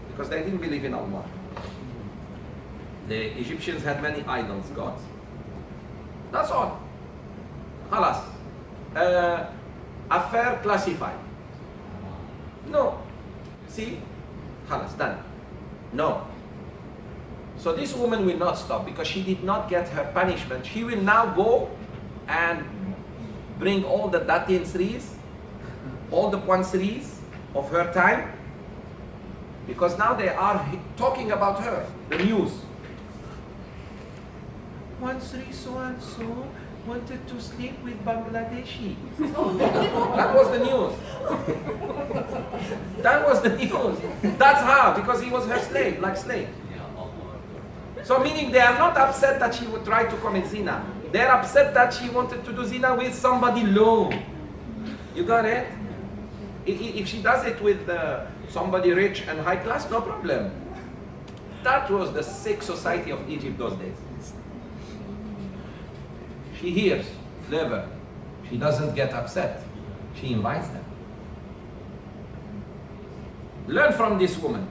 Because they didn't believe in Allah. The Egyptians had many idols, gods. That's all. Khalas. Affair classified. No. See? Khalas, done. No. So this woman will not stop because she did not get her punishment. She will now go and bring all the datin threes, all the poinseries of her time, because now they are talking about her, the news. 1-3 so-and-so wanted to sleep with Bangladeshi. That was the news. That was the news. That's how, because he was her slave, like slave. So meaning they are not upset that she would try to commit zina. They are upset that she wanted to do zina with somebody low. You got it? If she does it with somebody rich and high class, no problem. That was the sick society of Egypt those days. She hears, never. She doesn't get upset. She invites them. Learn from this woman.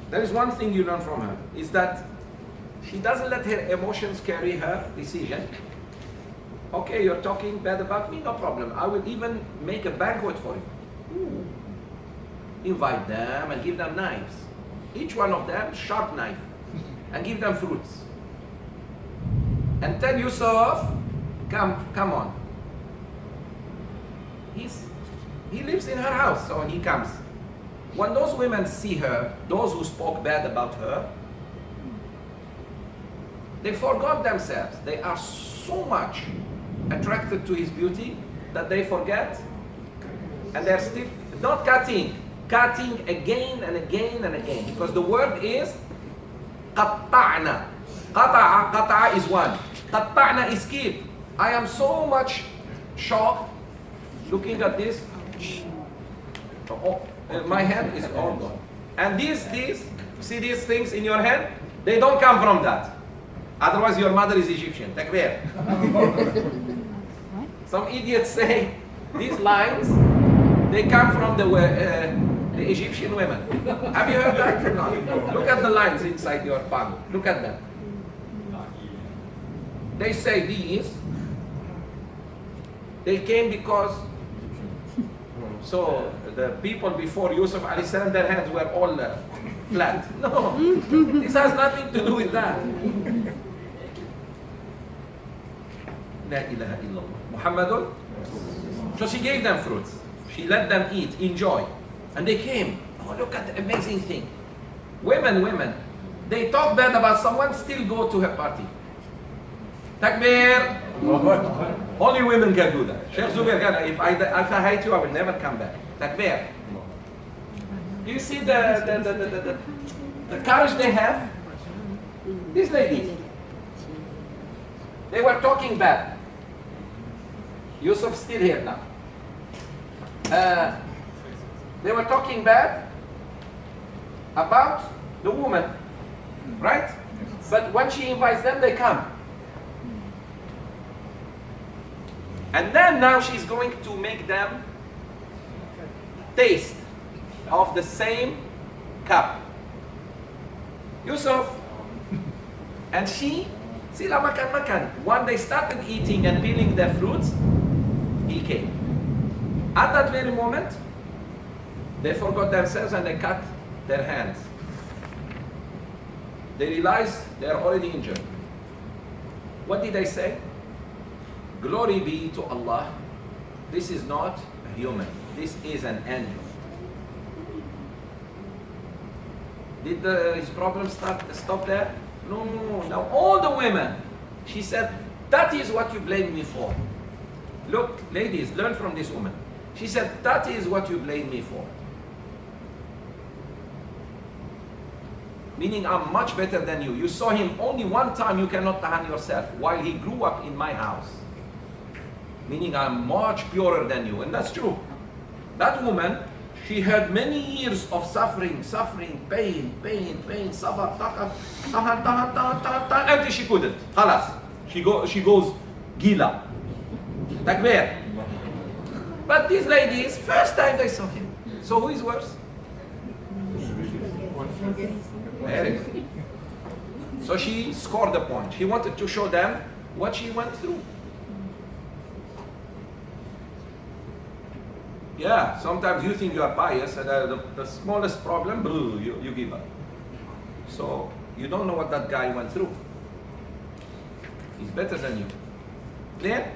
There is one thing you learn from her, is that she doesn't let her emotions carry her decision. Okay, you're talking bad about me, no problem. I will even make a banquet for you. Invite them and give them knives. Each one of them, sharp knife. And give them fruits. And tell Yusuf, come on. He lives in her house, so he comes. When those women see her, those who spoke bad about her, they forgot themselves. They are so much attracted to his beauty that they forget, and they're still not cutting again and again and again, because the word is qatta'na. Qata'a is one. Qatta'na is keep. I am so much shocked looking at this. My hand is all gone. And these, see these things in your hand? They don't come from that. Otherwise your mother is Egyptian. Takbir. Some idiots say these lines, they come from the Egyptian women. Have you heard that? No. Look at the lines inside your palm. Look at them. They say these, they came because, so the people before Yusuf alayhi salam, their hands were all flat. No, this has nothing to do with that. La ilaha illallah. Muhammadun. So she gave them fruits. She let them eat, enjoy. And they came. Oh, look at the amazing thing. Women. They talk bad about someone, still go to her party. Takbir. Only women can do that. Sheikh Zoubir, if I hate you, I will never come back. Takbir. Do you see the courage they have? These ladies. They were talking bad. Yusuf still here now. They were talking bad about the woman, right? But when she invites them, they come. And then now she's going to make them taste of the same cup. Yusuf and she, sila makan. When they started eating and peeling their fruits, he came. At that very moment, they forgot themselves and they cut their hands. they realize they are already injured. What did they say? Glory be to Allah. This is not a human. This is an angel. Did his problem stop there? No. Now all the women, she said, that is what you blame me for. Look, ladies, learn from this woman. She said, that is what you blame me for. Meaning I'm much better than you. You saw him only one time, you cannot tahan yourself, while he grew up in my house. Meaning I'm much purer than you. And that's true. That woman, she had many years of suffering, pain, sabr, tahan, until she couldn't. Khalas. She goes gila. Takbir. But these ladies, first time they saw him. So who is worse? Very good. So she scored the point. She wanted to show them what she went through. Yeah, sometimes you think you are pious and the smallest problem, you give up. So you don't know what that guy went through. He's better than you. Clear?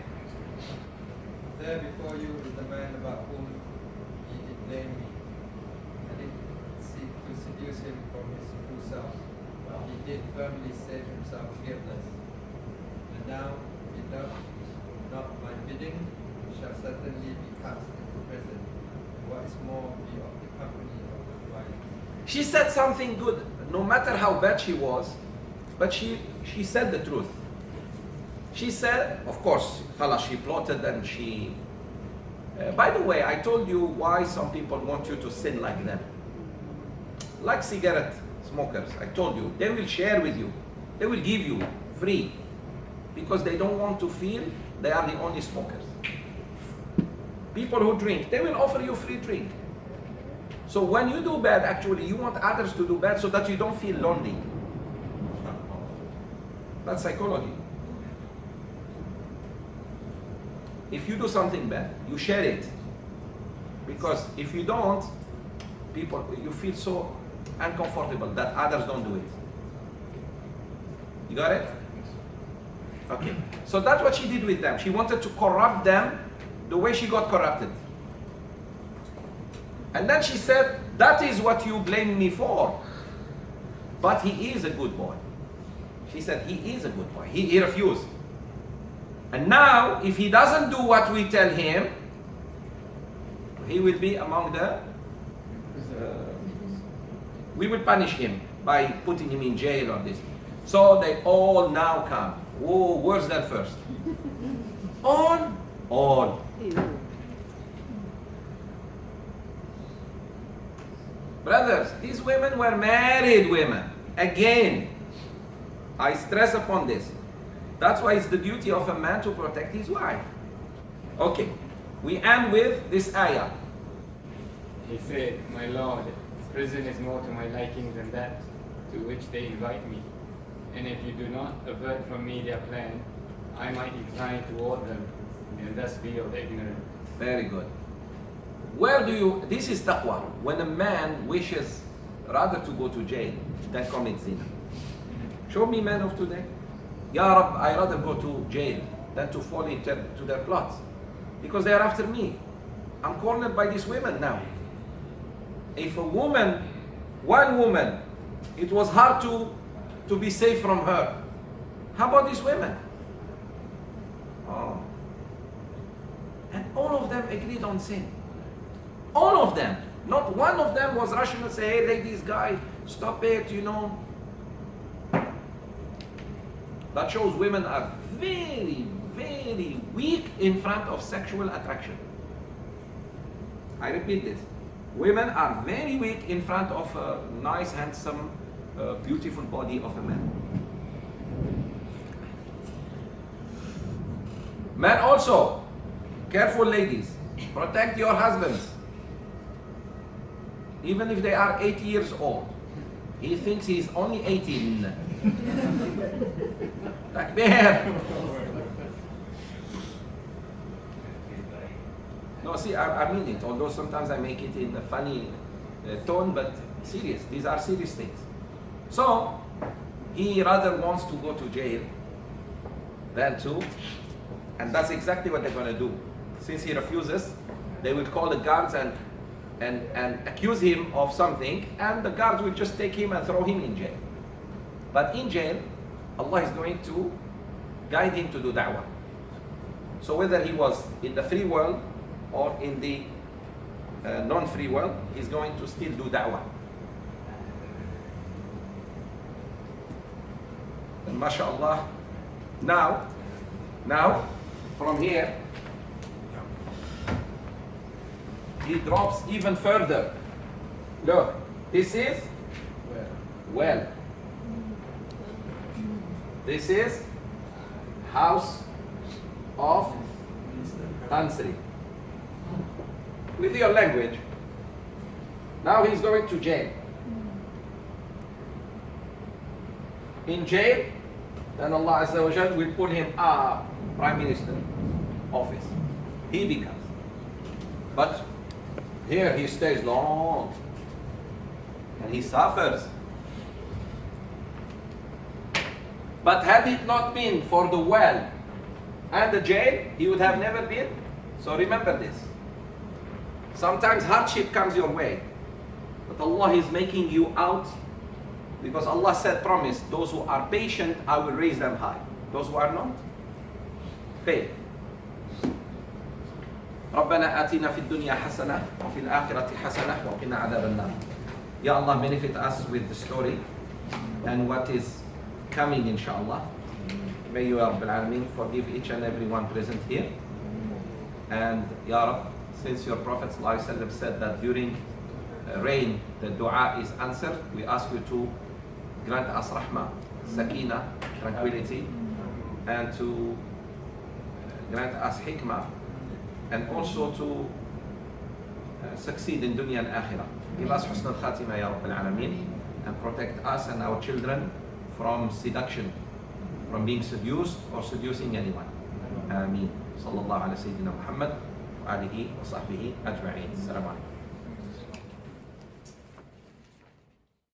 There before you is the man about whom he did blame me. I did seek to seduce him from his true self. He did firmly say to himself guiltless. And now, if he does not my bidding, he shall certainly be cast into prison. What is more, be of the company of the violent. She said something good, no matter how bad she was, but she said the truth. She said, of course, khalas, she plotted and she... by the way, I told you why some people want you to sin like them. Like cigarette smokers, I told you, they will share with you. They will give you free. Because they don't want to feel they are the only smokers. People who drink, they will offer you free drink. So when you do bad, actually, you want others to do bad so that you don't feel lonely. That's psychology. If you do something bad, you share it. Because if you don't, you feel so uncomfortable that others don't do it. You got it? Okay. So that's what she did with them. She wanted to corrupt them the way she got corrupted. And then she said, that is what you blame me for. But he is a good boy. She said, he is a good boy. He refused. And now, if he doesn't do what we tell him, he will be among the... we will punish him by putting him in jail or this. So they all now come. Oh, worse than first. All. Brothers, these women were married women. Again, I stress upon this. That's why it's the duty of a man to protect his wife. Okay, we end with this ayah. He said, my Lord, prison is more to my liking than that to which they invite me. And if you do not avert from me their plan, I might incline toward them and thus be of ignorance. Very good. Where do you, this is taqwa, when a man wishes rather to go to jail than commit zina. Show me men of today. Ya Rab, I rather go to jail than to fall into their plots. Because they are after me. I'm cornered by these women now. If a woman, one woman, it was hard to be safe from her. How about these women? Oh. And all of them agreed on sin. All of them. Not one of them was rushing to say, hey ladies, guy, stop it, you know. That shows women are very, very weak in front of sexual attraction. I repeat this. Women are very weak in front of a nice, handsome, beautiful body of a man. Men also, careful ladies, protect your husbands. Even if they are 8 years old. He thinks he's only 18. Takbir. No, see, I mean it, although sometimes I make it in a funny tone, but serious. These are serious things. So, he rather wants to go to jail than to, and that's exactly what they're going to do. Since he refuses, they will call the guards and accuse him of something, and the guards will just take him and throw him in jail. But in jail, Allah is going to guide him to do da'wah. So whether he was in the free world or in the non-free world, he's going to still do da'wah. And mashallah, now from here, he drops even further. Look, this is well. This is house of Tansri. With your language. Now he's going to jail. In jail, then Allah Azza wa Jal will put him Prime Minister office. He becomes. But here he stays long and he suffers. But had it not been for the well and the jail, he would have never been. So remember this. Sometimes hardship comes your way, but Allah is making you out, because Allah said, promise, those who are patient, I will raise them high. Those who are not, fail. ربنا آتنا في الدنيا حسنة وفي الآخرة حسنة وقنا عذاب النار. Ya Allah, benefit us with the story and what is coming, inshallah. May you, Rabbil Alameen, forgive each and every one present here. And Ya Rab, since your Prophet ﷺ said that during rain the dua is answered, we ask you to grant us rahmah, sakina, tranquility, and to grant us hikmah, and also to succeed in dunya and akhirah. Give us husn al-khatimah, Ya Rabbil Alameen, and protect us and our children from seduction, from being seduced or seducing anyone. Ameen. Sallallahu ala Sayyidina Muhammad wa alihi wa sahbihi ajma'in. Assalamu alaikum.